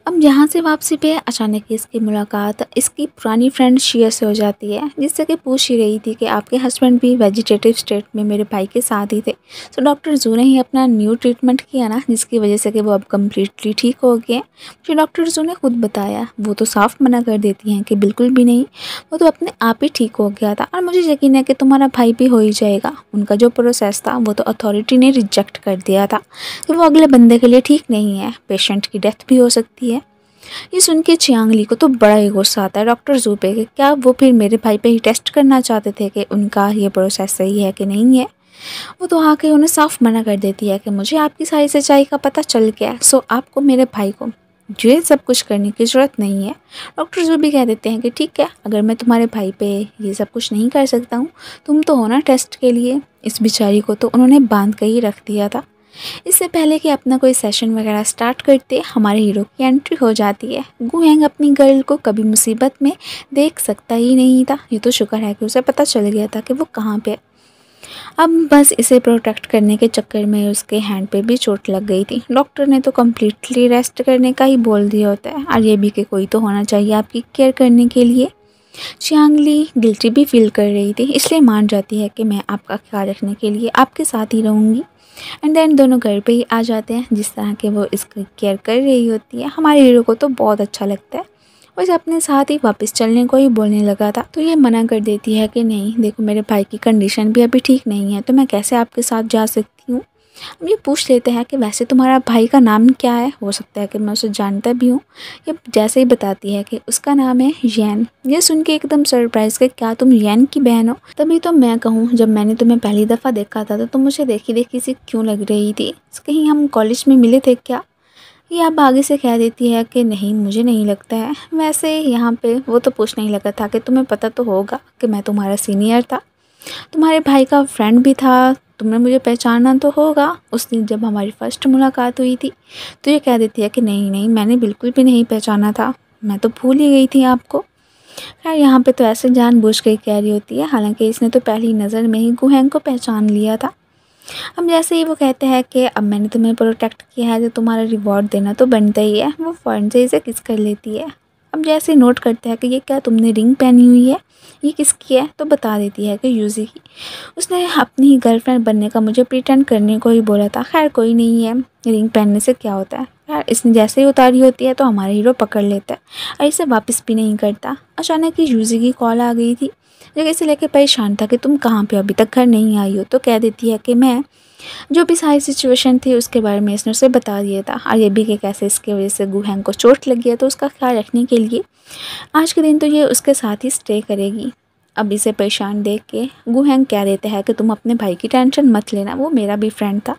अब यहाँ से वापसी पे अचानक ही इसकी मुलाकात इसकी पुरानी फ्रेंड शिया से हो जाती है, जिससे कि पूछ ही रही थी कि आपके हस्बैंड भी वेजिटेटिव स्टेट में मेरे भाई के साथ ही थे। तो डॉक्टर जू ने ही अपना न्यू ट्रीटमेंट किया ना, जिसकी वजह से कि वो अब कम्प्लीटली ठीक हो गए। जो डॉक्टर जू ने खुद बताया, वो तो साफ मना कर देती हैं कि बिल्कुल भी नहीं, वो तो अपने आप ही ठीक हो गया था और मुझे यकीन है कि तुम्हारा भाई भी हो ही जाएगा। उनका जो प्रोसेस था वो तो अथॉरिटी ने रिजेक्ट कर दिया था कि वो अगले बंदे के लिए ठीक नहीं है, पेशेंट की डेथ भी हो सकती है। ये सुन के चियांग ली को तो बड़ा ही गुस्सा आता है डॉक्टर जू पे कि क्या वो फिर मेरे भाई पे ही टेस्ट करना चाहते थे कि उनका ये प्रोसेस सही है कि नहीं है। वो तो आके उन्हें साफ मना कर देती है कि मुझे आपकी सारी सच्चाई का पता चल गया, सो आपको मेरे भाई को ये सब कुछ करने की ज़रूरत नहीं है। डॉक्टर जू भी कह देते हैं कि ठीक है, अगर मैं तुम्हारे भाई पे ये सब कुछ नहीं कर सकता हूँ, तुम तो हो ना टेस्ट के लिए। इस बेचारी को तो उन्होंने बांध कर ही रख दिया था। इससे पहले कि अपना कोई सेशन वगैरह स्टार्ट करते, हमारे हीरो की एंट्री हो जाती है। गू हैंग अपनी गर्ल को कभी मुसीबत में देख सकता ही नहीं था, ये तो शुक्र है कि उसे पता चल गया था कि वो कहाँ पे है। अब बस इसे प्रोटेक्ट करने के चक्कर में उसके हैंड पे भी चोट लग गई थी। डॉक्टर ने तो कम्प्लीटली रेस्ट करने का ही बोल दिया होता है, और ये भी कि कोई तो होना चाहिए आपकी केयर करने के लिए। चियांग ली गिल्टी भी फील कर रही थी, इसलिए मान जाती है कि मैं आपका ख्याल रखने के लिए आपके साथ ही रहूँगी। एंड देन दोनों घर पे ही आ जाते हैं। जिस तरह के वो इसकी केयर कर रही होती है, हमारे हीरो को तो बहुत अच्छा लगता है। वो इसे अपने साथ ही वापस चलने को ही बोलने लगा था, तो ये मना कर देती है कि नहीं देखो, मेरे भाई की कंडीशन भी अभी ठीक नहीं है, तो मैं कैसे आपके साथ जा सकती हूँ। अब ये पूछ लेते हैं कि वैसे तुम्हारा भाई का नाम क्या है, हो सकता है कि मैं उसे जानता भी हूँ। ये जैसे ही बताती है कि उसका नाम है यैन। ये सुन के एकदम सरप्राइज कि क्या तुम यैन की बहन हो। तभी तो मैं कहूँ, जब मैंने तुम्हें पहली दफ़ा देखा था तो तुम मुझे देखी देखी सी क्यों लग रही थी, कहीं हम कॉलेज में मिले थे क्या। ये अब आगे से कह देती है कि नहीं, मुझे नहीं लगता है। वैसे यहाँ पे वो तो पूछने ही लगा था कि तुम्हें पता तो होगा कि मैं तुम्हारा सीनियर था, तुम्हारे भाई का फ्रेंड भी था, तुमने मुझे पहचाना तो होगा उस दिन जब हमारी फ़र्स्ट मुलाकात हुई थी। तो ये कह देती है कि नहीं नहीं, मैंने बिल्कुल भी नहीं पहचाना था, मैं तो भूल ही गई थी आपको। खैर यहाँ पे तो ऐसे जानबूझ के कह रही होती है, हालांकि इसने तो पहली नज़र में ही गुहेंग को पहचान लिया था। अब जैसे ही वो कहते हैं कि अब मैंने तुम्हें प्रोटेक्ट किया है तो तुम्हारा रिवॉर्ड देना तो बनता ही है, वो फ़ौरन से इसे किस कर लेती है। अब जैसे नोट करते हैं कि ये क्या तुमने रिंग पहनी हुई है, ये किसकी है, तो बता देती है कि यूजी की। उसने अपनी ही गर्लफ्रेंड बनने का मुझे प्रिटेंड करने को ही बोला था। खैर कोई नहीं है, रिंग पहनने से क्या होता है। खैर इसने जैसे ही उतारी होती है तो हमारा हीरो पकड़ लेता है और इसे वापस भी नहीं करता। अचानक ही यूजी की कॉल आ गई थी, जो इसे लेकर परेशान था कि तुम कहाँ पे, अभी तक घर नहीं आई हो। तो कह देती है कि मैं जो भी सारी सिचुएशन थी उसके बारे में इसने उसे बता दिया था, और ये भी कि कैसे इसके वजह से गुहेंग को चोट लगी है, तो उसका ख्याल रखने के लिए आज के दिन तो ये उसके साथ ही स्टे करेगी। अब इसे परेशान देख के गुहेंग कह देते हैं कि तुम अपने भाई की टेंशन मत लेना, वो मेरा भी फ्रेंड था,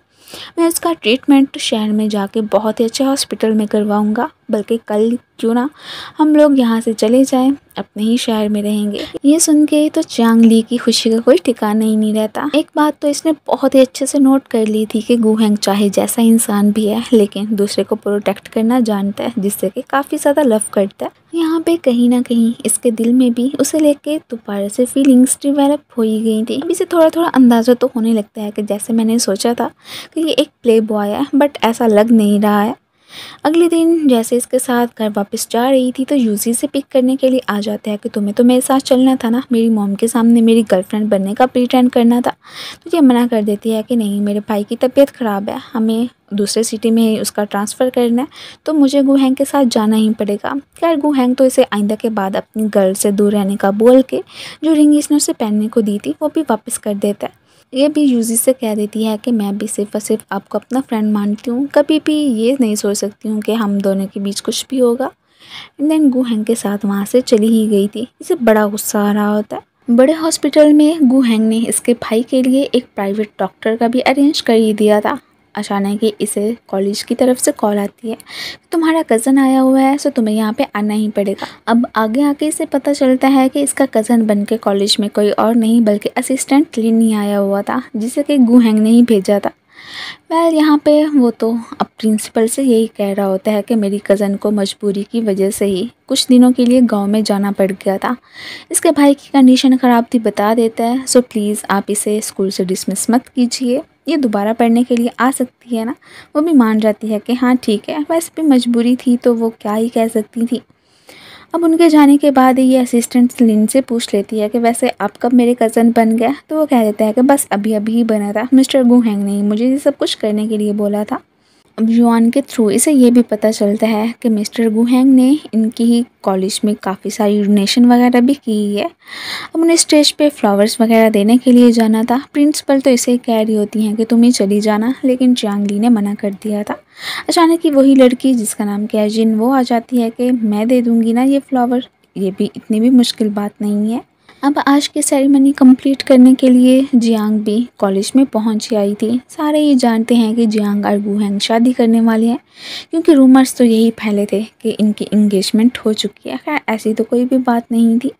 मैं उसका ट्रीटमेंट शहर में जाके बहुत ही अच्छे हॉस्पिटल में करवाऊंगा, बल्कि कल क्यों ना हम लोग यहाँ से चले जाएं, अपने ही शहर में रहेंगे। ये सुन के तो चियांग ली की खुशी का कोई ठिकाना ही नहीं रहता। एक बात तो इसने बहुत ही अच्छे से नोट कर ली थी कि गुहेंग चाहे जैसा इंसान भी है, लेकिन दूसरे को प्रोटेक्ट करना जानता है, जिससे कि काफ़ी ज़्यादा लव करता है। यहाँ पे कहीं ना कहीं इसके दिल में भी उसे लेके दोबारा से फीलिंग्स डेवलप हो ही गई थी। अब इसे थोड़ा थोड़ा अंदाज़ा तो होने लगता है कि जैसे मैंने सोचा था कि ये एक प्ले बॉय है, बट ऐसा लग नहीं रहा है। अगले दिन जैसे इसके साथ घर वापस जा रही थी तो यूजी से पिक करने के लिए आ जाता है कि तुम्हें तो मेरे साथ चलना था ना, मेरी मॉम के सामने मेरी गर्लफ्रेंड बनने का प्रिटेंड करना था। तो ये मना कर देती है कि नहीं, मेरे भाई की तबीयत ख़राब है, हमें दूसरे सिटी में ही उसका ट्रांसफ़र करना है, तो मुझे गुहेंग के साथ जाना ही पड़ेगा। खैर गुहेंग तो इसे आइंदा के बाद अपनी गर्ल से दूर रहने का बोल के जो रिंग इसने उसे पहनने को दी थी वो भी वापस कर देता है। ये भी यूजी से कह देती है कि मैं भी सिर्फ और सिर्फ आपको अपना फ्रेंड मानती हूँ, कभी भी ये नहीं सोच सकती हूँ कि हम दोनों के बीच कुछ भी होगा। एंड देन गुहेंग के साथ वहाँ से चली ही गई थी। इसे बड़ा गुस्सा आ रहा होता है। बड़े हॉस्पिटल में गुहेंग ने इसके भाई के लिए एक प्राइवेट डॉक्टर का भी अरेंज कर ही दिया था। अचानक ही इसे कॉलेज की तरफ से कॉल आती है, तुम्हारा कज़न आया हुआ है, सो तुम्हें यहाँ पे आना ही पड़ेगा। अब आगे आके इसे पता चलता है कि इसका कज़न बन के कॉलेज में कोई और नहीं बल्कि असिस्टेंट लिन ही आया हुआ था, जिसे कि गू हैंग ने ही भेजा था। वेल यहाँ पे वो तो अब प्रिंसिपल से यही कह रहा होता है कि मेरी कज़न को मजबूरी की वजह से ही कुछ दिनों के लिए गांव में जाना पड़ गया था। इसके भाई की कंडीशन ख़राब थी बता देता है, सो प्लीज़ आप इसे स्कूल से डिसमिस मत कीजिए, ये दोबारा पढ़ने के लिए आ सकती है ना। वो भी मान जाती है कि हाँ ठीक है, वैसे भी मजबूरी थी तो वो क्या ही कह सकती थी। अब उनके जाने के बाद ये असिस्टेंट लिन से पूछ लेती है कि वैसे आप कब मेरे कज़न बन गया, तो वो कह देता है कि बस अभी अभी ही बना था, मिस्टर गू हैंग ने मुझे ये सब कुछ करने के लिए बोला था। अब युआन के थ्रू इसे ये भी पता चलता है कि मिस्टर गू हैंग ने इनकी ही कॉलेज में काफ़ी सारी डोनेशन वगैरह भी की है। अब उन्हें स्टेज पे फ्लावर्स वगैरह देने के लिए जाना था। प्रिंसिपल तो इसे कह रही होती हैं कि तुम ही चली जाना, लेकिन च्यांग ली ने मना कर दिया था। अचानक ही वही लड़की जिसका नाम कैजिन वो आ जाती है कि मैं दे दूँगी ना ये फ्लावर, ये भी इतनी भी मुश्किल बात नहीं है। अब आज की सेरेमनी कंप्लीट करने के लिए जियांग भी कॉलेज में पहुंच आई थी। सारे ये जानते हैं कि जियांग और गू हैंग शादी करने वाले हैं, क्योंकि रूमर्स तो यही फैले थे कि इनकी इंगेजमेंट हो चुकी है। खैर ऐसी तो कोई भी बात नहीं थी।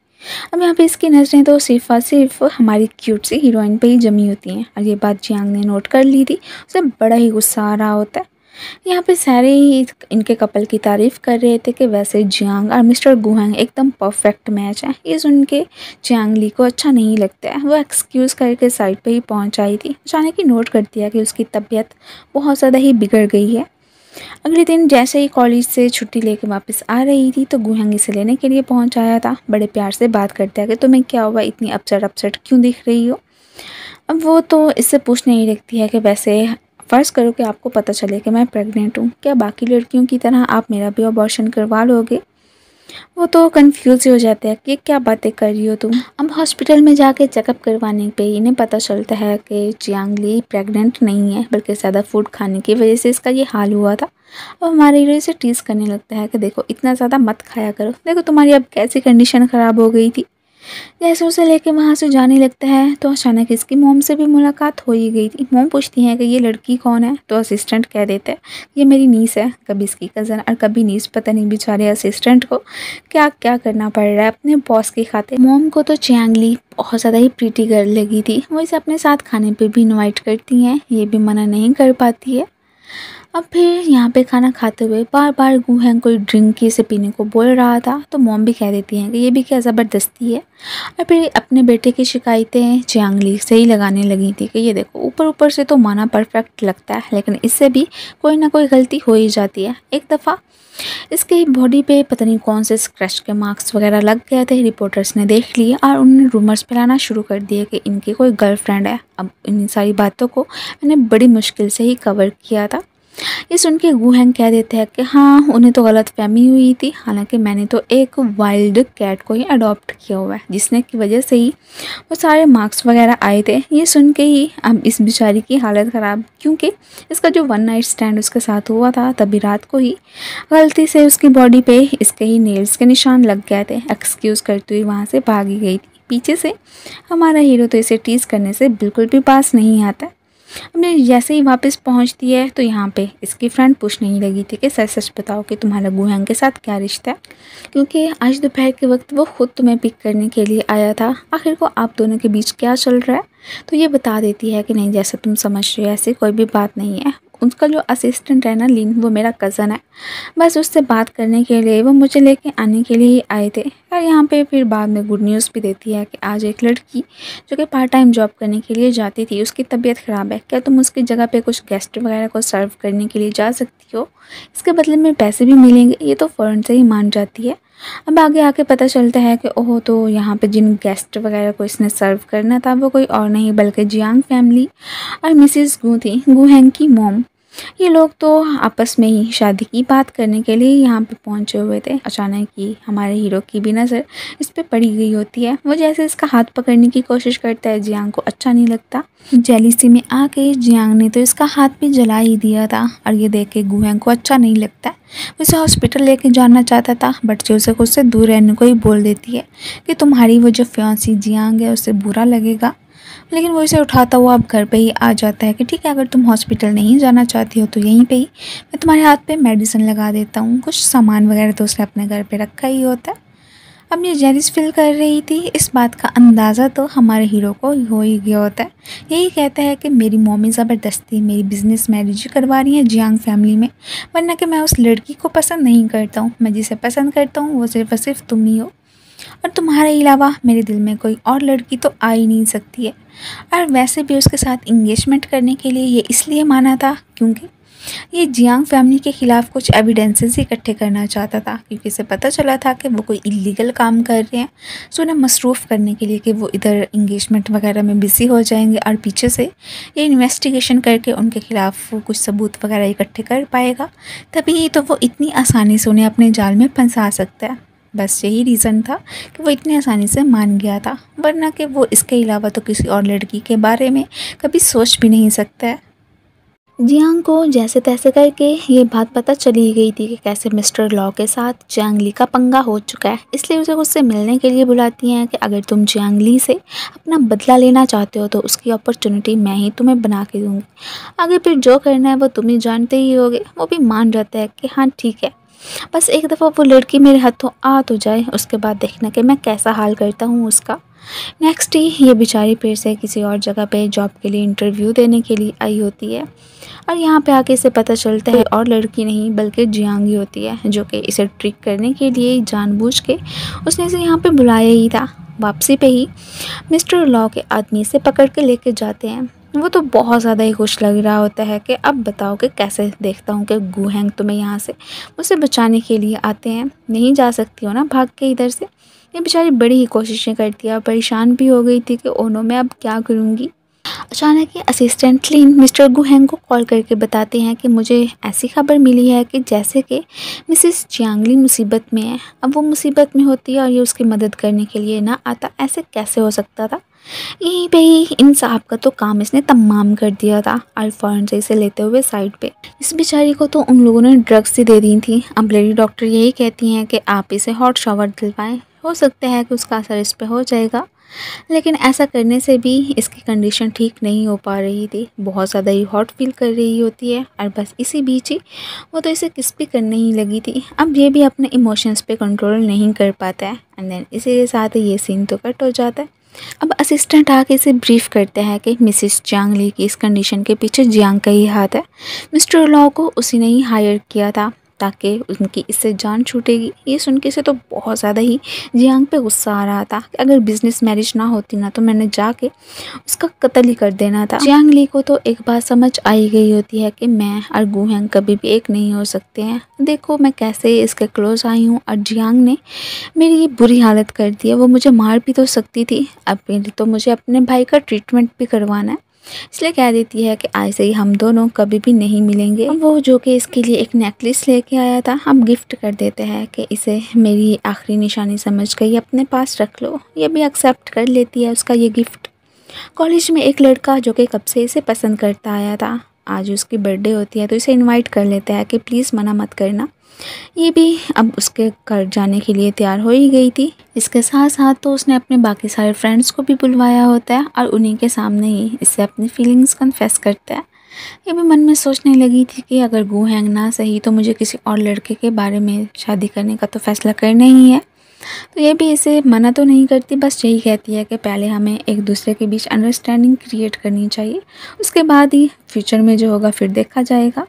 अब यहाँ पे इसकी नज़रें तो सिर्फ और सिर्फ हमारी क्यूट सी हीरोइन पे ही जमी होती हैं, और ये बात जियांग ने नोट कर ली थी। उसे बड़ा ही गुस्सा आ रहा होता है। यहाँ पे सारे ही इनके कपल की तारीफ़ कर रहे थे कि वैसे जियांग और मिस्टर गू हैंग एकदम परफेक्ट मैच है। ये सुन के जियांग ली को अच्छा नहीं लगता है। वो एक्सक्यूज़ करके साइड पे ही पहुँच आई थी। अचानक ही नोट करती है कि उसकी तबीयत बहुत ज़्यादा ही बिगड़ गई है। अगले दिन जैसे ही कॉलेज से छुट्टी लेके वापस आ रही थी तो गू हैंग इसे लेने के लिए पहुँच आया था। बड़े प्यार से बात करता है कि तुम्हें क्या हुआ, इतनी अपसेट क्यों दिख रही हो। अब वो तो इससे पूछने ही लगती है कि वैसे फ़र्ज़ करो कि आपको पता चले कि मैं प्रेग्नेंट हूँ, क्या बाकी लड़कियों की तरह आप मेरा भी अबॉर्शन करवा लोगे। वो तो कंफ्यूज हो जाते हैं कि क्या बातें कर रही हो तुम। अब हॉस्पिटल में जाके चेकअप करवाने पे इन्हें पता चलता है कि जियांग ली प्रेग्नेंट नहीं है, बल्कि ज़्यादा फूड खाने की वजह से इसका ये हाल हुआ था। अब हमारे हीरो इसे टीज़ करने लगता है कि देखो इतना ज़्यादा मत खाया करो, देखो तुम्हारी अब कैसी कंडीशन ख़राब हो गई थी। जैसे उसे लेके वहाँ से जाने लगता है तो अचानक इसकी मोम से भी मुलाकात हो ही गई थी। मोम पूछती है कि ये लड़की कौन है, तो असिस्टेंट कह देते हैं ये मेरी नीस है। कभी इसकी कज़न और कभी नीस, पता नहीं बेचारे असिस्टेंट को क्या क्या करना पड़ रहा है अपने बॉस की खातिर। मोम को तो च्यांग ली बहुत ज़्यादा ही प्रीटी गर्ल लगी थी। वो इसे अपने साथ खाने पे भी इनवाइट करती हैं, ये भी मना नहीं कर पाती है। अब फिर यहाँ पे खाना खाते हुए बार बार गू हैंग कोई ड्रिंक से पीने को बोल रहा था, तो मॉम भी कह देती हैं कि ये भी क्या ज़बरदस्ती है। और फिर अपने बेटे की शिकायतें च्यांग ली से ही लगाने लगी थी कि ये देखो ऊपर ऊपर से तो माना परफेक्ट लगता है, लेकिन इससे भी कोई ना कोई गलती हो ही जाती है। एक दफ़ा इसकी बॉडी पे पता नहीं कौन से स्क्रैच के मार्क्स वगैरह लग गए थे। रिपोर्टर्स ने देख लिए और उन्होंने रूमर्स फैलाना शुरू कर दिए कि इनकी कोई गर्लफ्रेंड है। अब इन सारी बातों को मैंने बड़ी मुश्किल से ही कवर किया था। ये सुन के गू हैंग कह देते हैं कि हाँ उन्हें तो गलत फहमी हुई थी, हालांकि मैंने तो एक वाइल्ड कैट को ही अडॉप्ट किया हुआ है, जिसने की वजह से ही वो सारे मार्क्स वगैरह आए थे। ये सुन के ही अब इस बेचारी की हालत ख़राब, क्योंकि इसका जो वन नाइट स्टैंड उसके साथ हुआ था तभी रात को ही गलती से उसकी बॉडी पे इसके ही नेल्स के निशान लग गए थे। एक्सक्यूज़ करते हुए वहाँ से भागी गई थी पीछे से। हमारा हीरो तो इसे टीज़ करने से बिल्कुल भी पास नहीं आता। हमने जैसे ही वापस पहुंचती है तो यहाँ पे इसकी फ्रेंड पूछने ही लगी थी कि सच सच बताओ कि तुम्हारा गू हैंग के साथ क्या रिश्ता है, क्योंकि आज दोपहर के वक्त वो खुद तुम्हें पिक करने के लिए आया था। आखिर को आप दोनों के बीच क्या चल रहा है। तो ये बता देती है कि नहीं जैसा तुम समझ रहे हो ऐसी कोई भी बात नहीं है। उसका जो असिस्टेंट है ना लिन, वो मेरा कज़न है, बस उससे बात करने के लिए वो मुझे लेके आने के लिए ही आए थे। और यहाँ पे फिर बाद में गुड न्यूज़ भी देती है कि आज एक लड़की जो कि पार्ट टाइम जॉब करने के लिए जाती थी उसकी तबीयत ख़राब है, क्या तुम उसकी जगह पे कुछ गेस्ट वगैरह को सर्व करने के लिए जा सकती हो, इसके बदले में पैसे भी मिलेंगे। ये तो फ़ौरन से ही मान जाती है। अब आगे आके पता चलता है कि ओह तो यहाँ पे जिन गेस्ट वगैरह को इसने सर्व करना था वो कोई और नहीं बल्कि जियांग फैमिली और मिसेस गू थी, गू हैंग की मॉम। ये लोग तो आपस में ही शादी की बात करने के लिए यहाँ पे पहुँचे हुए थे। अचानक ही हमारे हीरो की भी नज़र इस पे पड़ी गई होती है। वो जैसे इसका हाथ पकड़ने की कोशिश करता है, जियांग को अच्छा नहीं लगता। जेलिसी में आके जियांग ने तो इसका हाथ भी जला ही दिया था, और ये देख के गू हैंग को अच्छा नहीं लगता। वो उसे हॉस्पिटल लेके जाना चाहता था, बट जो उसे खुद से दूर रहने को ही बोल देती है कि तुम्हारी वो जो फियांसी जियांग है उससे बुरा लगेगा। लेकिन वो इसे उठाता हुआ अब घर पे ही आ जाता है कि ठीक है, अगर तुम हॉस्पिटल नहीं जाना चाहती हो तो यहीं पे ही मैं तुम्हारे हाथ पे मेडिसिन लगा देता हूँ। कुछ सामान वगैरह तो उसने अपने घर पे रखा ही होता है। अब ये जेलिस फील कर रही थी, इस बात का अंदाज़ा तो हमारे हीरो को हो ही गया होता है। यही कहता है कि मेरी मम्मी ज़बरदस्ती मेरी बिज़नेस मैरिज करवा रही है जियांग फैमिली में, वरना कि मैं उस लड़की को पसंद नहीं करता हूँ। मैं जिसे पसंद करता हूँ वो सिर्फ और सिर्फ तुम ही हो, और तुम्हारे अलावा मेरे दिल में कोई और लड़की तो आ ही नहीं सकती है। और वैसे भी उसके साथ इंगेजमेंट करने के लिए ये इसलिए माना था क्योंकि ये जियांग फैमिली के ख़िलाफ़ कुछ एविडेंसेस इकट्ठे करना चाहता था, क्योंकि इसे पता चला था कि वो कोई इलीगल काम कर रहे हैं। सो उन्हें मसरूफ़ करने के लिए कि वो इधर इंगेजमेंट वगैरह में बिज़ी हो जाएंगे और पीछे से ये इन्वेस्टिगेशन करके उनके ख़िलाफ़ कुछ सबूत वगैरह इकट्ठे कर पाएगा, तभी तो वो इतनी आसानी से उन्हें अपने जाल में फंसा सकता है। बस यही रीज़न था कि वो इतनी आसानी से मान गया था, वरना कि वो इसके अलावा तो किसी और लड़की के बारे में कभी सोच भी नहीं सकता है। जियांग को जैसे तैसे करके ये बात पता चली गई थी कि कैसे मिस्टर लॉ के साथ जियांग ली का पंगा हो चुका है, इसलिए उसे उससे मिलने के लिए बुलाती हैं कि अगर तुम जियांग ली से अपना बदला लेना चाहते हो तो उसकी अपॉर्चुनिटी मैं ही तुम्हें बना के दूँगी। आगे फिर जो करना है वो तुम ही जानते ही होगे। वो भी मान जाता है कि हाँ ठीक है, बस एक दफ़ा वो लड़की मेरे हाथों आ तो जाए, उसके बाद देखना कि मैं कैसा हाल करता हूँ उसका। नेक्स्ट ही ये बेचारी फिर से किसी और जगह पे जॉब के लिए इंटरव्यू देने के लिए आई होती है, और यहाँ पे आके इसे पता चलता है और लड़की नहीं बल्कि जियांग ही होती है, जो कि इसे ट्रिक करने के लिए जानबूझ के उसने इसे यहाँ पे बुलाया ही था। वापसी पे ही मिस्टर लॉ के आदमी से पकड़ के लेके जाते हैं। वो तो बहुत ज़्यादा ही खुश लग रहा होता है कि अब बताओ कि कैसे देखता हूँ कि गू हैंग तुम्हें यहाँ से मुझसे बचाने के लिए आते हैं। नहीं जा सकती हो ना भाग के इधर से। ये बेचारी बड़ी ही कोशिशें करती है और परेशान भी हो गई थी कि ओनो मैं अब क्या करूँगी। अचानक ही असिस्टेंट लिन मिस्टर गू हैंग को कॉल करके बताते हैं कि मुझे ऐसी खबर मिली है कि जैसे कि मिसेस जियांग ली मुसीबत में है। अब वो मुसीबत में होती है और ये उसकी मदद करने के लिए ना आता, ऐसे कैसे हो सकता था। यहीं पे ही इन साहब का तो काम इसने तमाम कर दिया था, और फ़ौरन से इसे लेते हुए साइड पे इस बेचारी को तो उन लोगों ने ड्रग्स ही दे दी थी। अब लेडी डॉक्टर यही कहती हैं कि आप इसे हॉट शावर दिलवाएं, हो सकता है कि उसका असर इस पे हो जाएगा। लेकिन ऐसा करने से भी इसकी कंडीशन ठीक नहीं हो पा रही थी, बहुत ज़्यादा ही हॉट फील कर रही होती है, और बस इसी बीच ही वो तो इसे किस भी करने ही लगी थी। अब ये भी अपने इमोशंस पे कंट्रोल नहीं कर पाता है, एंड देन इसी के साथ ये सीन तो कट हो जाता है। अब असिस्टेंट आके इसे ब्रीफ करते हैं कि मिसिस जियांग ली की इस कंडीशन के पीछे जियांग का ही हाथ है। मिस्टर लॉ को उसी ने ही हायर किया था ताकि उनकी इससे जान छूटेगी। ये सुन के से तो बहुत ज़्यादा ही जियांग पे गुस्सा आ रहा था कि अगर बिज़नेस मैरिज ना होती ना तो मैंने जाके उसका कत्ल ही कर देना था। जियांग ली को तो एक बात समझ आई गई होती है कि मैं और गू हैंग कभी भी एक नहीं हो सकते हैं। देखो मैं कैसे इसके क्लोज आई हूँ, और जियांग ने मेरी ये बुरी हालत कर दी है। वो मुझे मार भी तो सकती थी, अब मेरी तो मुझे अपने भाई का ट्रीटमेंट भी करवाना है, इसलिए कह देती है कि ऐसे ही हम दोनों कभी भी नहीं मिलेंगे। वो जो कि इसके लिए एक नेकलेस लेके आया था, हम गिफ्ट कर देते हैं कि इसे मेरी आखिरी निशानी समझ कर ये अपने पास रख लो। ये भी एक्सेप्ट कर लेती है उसका ये गिफ्ट। कॉलेज में एक लड़का जो कि कब से इसे पसंद करता आया था, आज उसकी बर्थडे होती है तो इसे इनवाइट कर लेता है कि प्लीज़ मना मत करना। ये भी अब उसके घर जाने के लिए तैयार हो ही गई थी। इसके साथ साथ तो उसने अपने बाकी सारे फ्रेंड्स को भी बुलवाया होता है, और उन्हीं के सामने ही इससे अपनी फीलिंग्स कन्फेस करता है। ये भी मन में सोचने लगी थी कि अगर गू हैंग ना सही तो मुझे किसी और लड़के के बारे में शादी करने का तो फैसला करना ही है। तो ये भी इसे मना तो नहीं करती, बस यही कहती है कि पहले हमें एक दूसरे के बीच अंडरस्टैंडिंग क्रिएट करनी चाहिए, उसके बाद ही फ्यूचर में जो होगा फिर देखा जाएगा।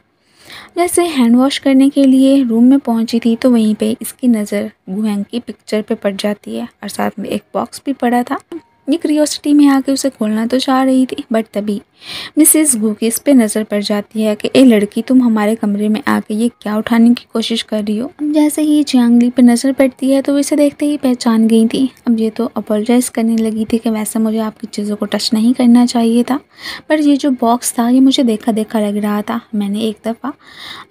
जैसे हैंड वॉश करने के लिए रूम में पहुंची थी तो वहीं पे इसकी नज़र गू हैंग की पिक्चर पे पड़ जाती है, और साथ में एक बॉक्स भी पड़ा था। ये क्यूरियोसिटी में आके उसे खोलना तो चाह रही थी, बट तभी मिसेस गू की इस पे नज़र पड़ जाती है कि ए लड़की, तुम हमारे कमरे में आके ये क्या उठाने की कोशिश कर रही हो। जैसे ही जियांग ली पे नज़र पड़ती है तो वो इसे देखते ही पहचान गई थी। अब ये तो अपोलोजाइज़ करने लगी थी कि वैसे मुझे आपकी चीज़ों को टच नहीं करना चाहिए था, पर ये जो बॉक्स था ये मुझे देखा देखा लग रहा था। मैंने एक दफ़ा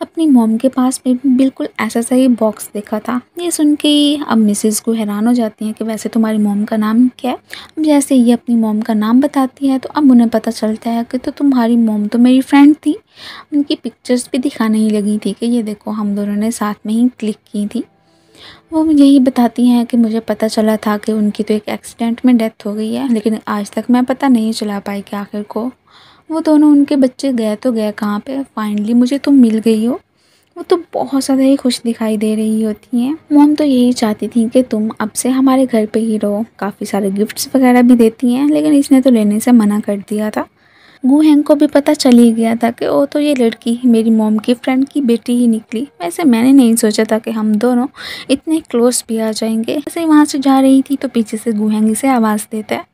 अपनी मॉम के पास में भी बिल्कुल ऐसा सा ही बॉक्स देखा था। ये सुन के अब मिसेस को हैरान हो जाती हैं कि वैसे तुम्हारी मॉम का नाम क्या है। अब जैसे ये अपनी मॉम का नाम बताती है तो अब उन्हें पता चलता है कि तो तुम्हारी मॉम तो मेरी फ्रेंड थी। उनकी पिक्चर्स भी दिखाने ही लगी थी कि ये देखो हम दोनों ने साथ में ही क्लिक की थी। वो मुझे यही बताती हैं कि मुझे पता चला था कि उनकी तो एक एक्सीडेंट में डेथ हो गई है, लेकिन आज तक मैं पता नहीं चला पाई कि आखिर को वो दोनों उनके बच्चे गए तो गए कहाँ पे। फाइनली मुझे तुम मिल गई हो। वो तो बहुत ज़्यादा ही खुश दिखाई दे रही होती हैं। मॉम तो यही चाहती थी कि तुम अब से हमारे घर पे ही रहो। काफ़ी सारे गिफ्ट्स वगैरह भी देती हैं, लेकिन इसने तो लेने से मना कर दिया था। गू हैंग को भी पता चल ही गया था कि वो तो ये लड़की मेरी मॉम की फ्रेंड की बेटी ही निकली। वैसे मैंने नहीं सोचा था कि हम दोनों इतने क्लोज भी आ जाएंगे। ऐसे ही वहाँ से जा रही थी तो पीछे से गू हैंग इसे आवाज़ देता है।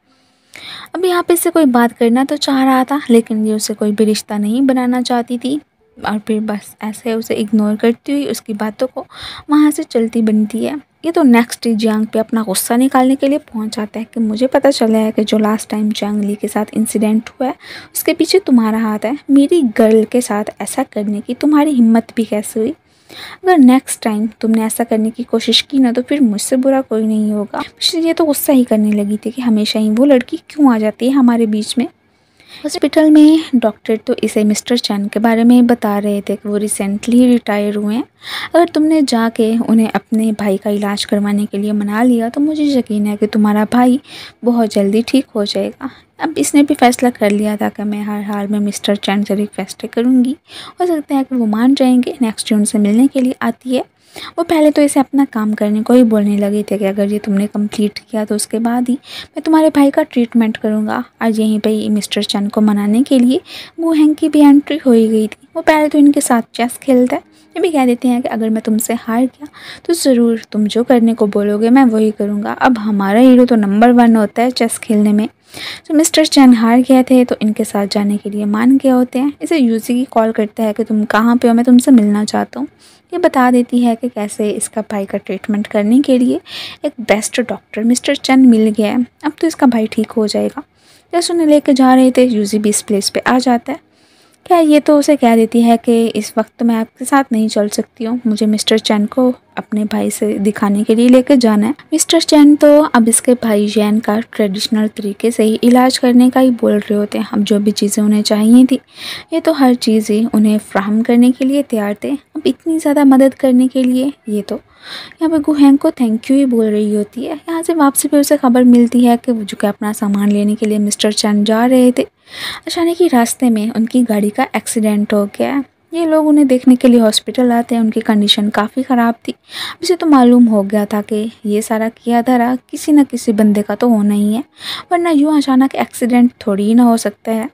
अब यहाँ पे से कोई बात करना तो चाह रहा था, लेकिन ये उसे कोई भी रिश्ता नहीं बनाना चाहती थी और फिर बस ऐसे उसे इग्नोर करती हुई उसकी बातों को वहाँ से चलती बनती है। ये तो नेक्स्ट डे जियांग पे अपना गुस्सा निकालने के लिए पहुँच जाता है कि मुझे पता चला है कि जो लास्ट टाइम जियांग ली के साथ इंसिडेंट हुआ है उसके पीछे तुम्हारा हाथ है। मेरी गर्ल के साथ ऐसा करने की तुम्हारी हिम्मत भी कैसे हुई? अगर नेक्स्ट टाइम तुमने ऐसा करने की कोशिश की ना तो फिर मुझसे बुरा कोई नहीं होगा। ये तो गुस्सा ही करने लगी थी कि हमेशा ही वो लड़की क्यों आ जाती है हमारे बीच में। हॉस्पिटल में डॉक्टर तो इसे मिस्टर चैन के बारे में बता रहे थे कि वो रिसेंटली रिटायर हुए हैं। अगर तुमने जाके उन्हें अपने भाई का इलाज करवाने के लिए मना लिया तो मुझे यकीन है कि तुम्हारा भाई बहुत जल्दी ठीक हो जाएगा। अब इसने भी फैसला कर लिया था कि मैं हर हाल में मिस्टर चैन से रिक्वेस्ट करूँगी। हो सकता है कि वो मान जाएंगे। नेक्स्ट डे उनसे मिलने के लिए आती है। वो पहले तो इसे अपना काम करने को ही बोलने लगे थे कि अगर ये तुमने कंप्लीट किया तो उसके बाद ही मैं तुम्हारे भाई का ट्रीटमेंट करूँगा। और यहीं पे ही मिस्टर चैन को मनाने के लिए गू हैंग की भी एंट्री हो ही गई थी। वो पहले तो इनके साथ चेस खेलता है। ये भी कह देते हैं कि अगर मैं तुमसे हार गया तो ज़रूर तुम जो करने को बोलोगे मैं वही करूँगा। अब हमारा हीरो तो नंबर 1 होता है चेस खेलने में। तो मिस्टर चैन हार गए थे तो इनके साथ जाने के लिए मान गए होते हैं। इसे यूजी की कॉल करता है कि तुम कहाँ पे हो, मैं तुमसे मिलना चाहता हूँ। ये बता देती है कि कैसे इसका भाई का ट्रीटमेंट करने के लिए एक बेस्ट डॉक्टर मिस्टर चैन मिल गया है। अब तो इसका भाई ठीक हो जाएगा। जैसे उन्हें लेके जा रहे थे यूजी भी इस प्लेस पे आ जाता है। क्या ये तो उसे कह देती है कि इस वक्त मैं आपके साथ नहीं चल सकती हूँ, मुझे मिस्टर चैन को अपने भाई से दिखाने के लिए लेकर जाना है। मिस्टर चैन तो अब इसके भाई जैन का ट्रेडिशनल तरीके से ही इलाज करने का ही बोल रहे होते हैं। अब जो भी चीज़ें उन्हें चाहिए थी ये तो हर चीज़ ही उन्हें फ्राहम करने के लिए तैयार थे। अब इतनी ज़्यादा मदद करने के लिए ये तो यहाँ पे गू हैंग को थैंक यू ही बोल रही होती है। यहाँ से वापसी पे उसे खबर मिलती है कि वो जो कि अपना सामान लेने के लिए मिस्टर चैन जा रहे थे, अचानक ही रास्ते में उनकी गाड़ी का एक्सीडेंट हो गया है। ये लोग उन्हें देखने के लिए हॉस्पिटल आते हैं। उनकी कंडीशन काफ़ी ख़राब थी। मुझे तो मालूम हो गया था कि ये सारा किया धरा किसी न किसी बंदे का तो होना ही है, वरना यूँ अचानक एक्सीडेंट थोड़ी ही ना हो सकता है।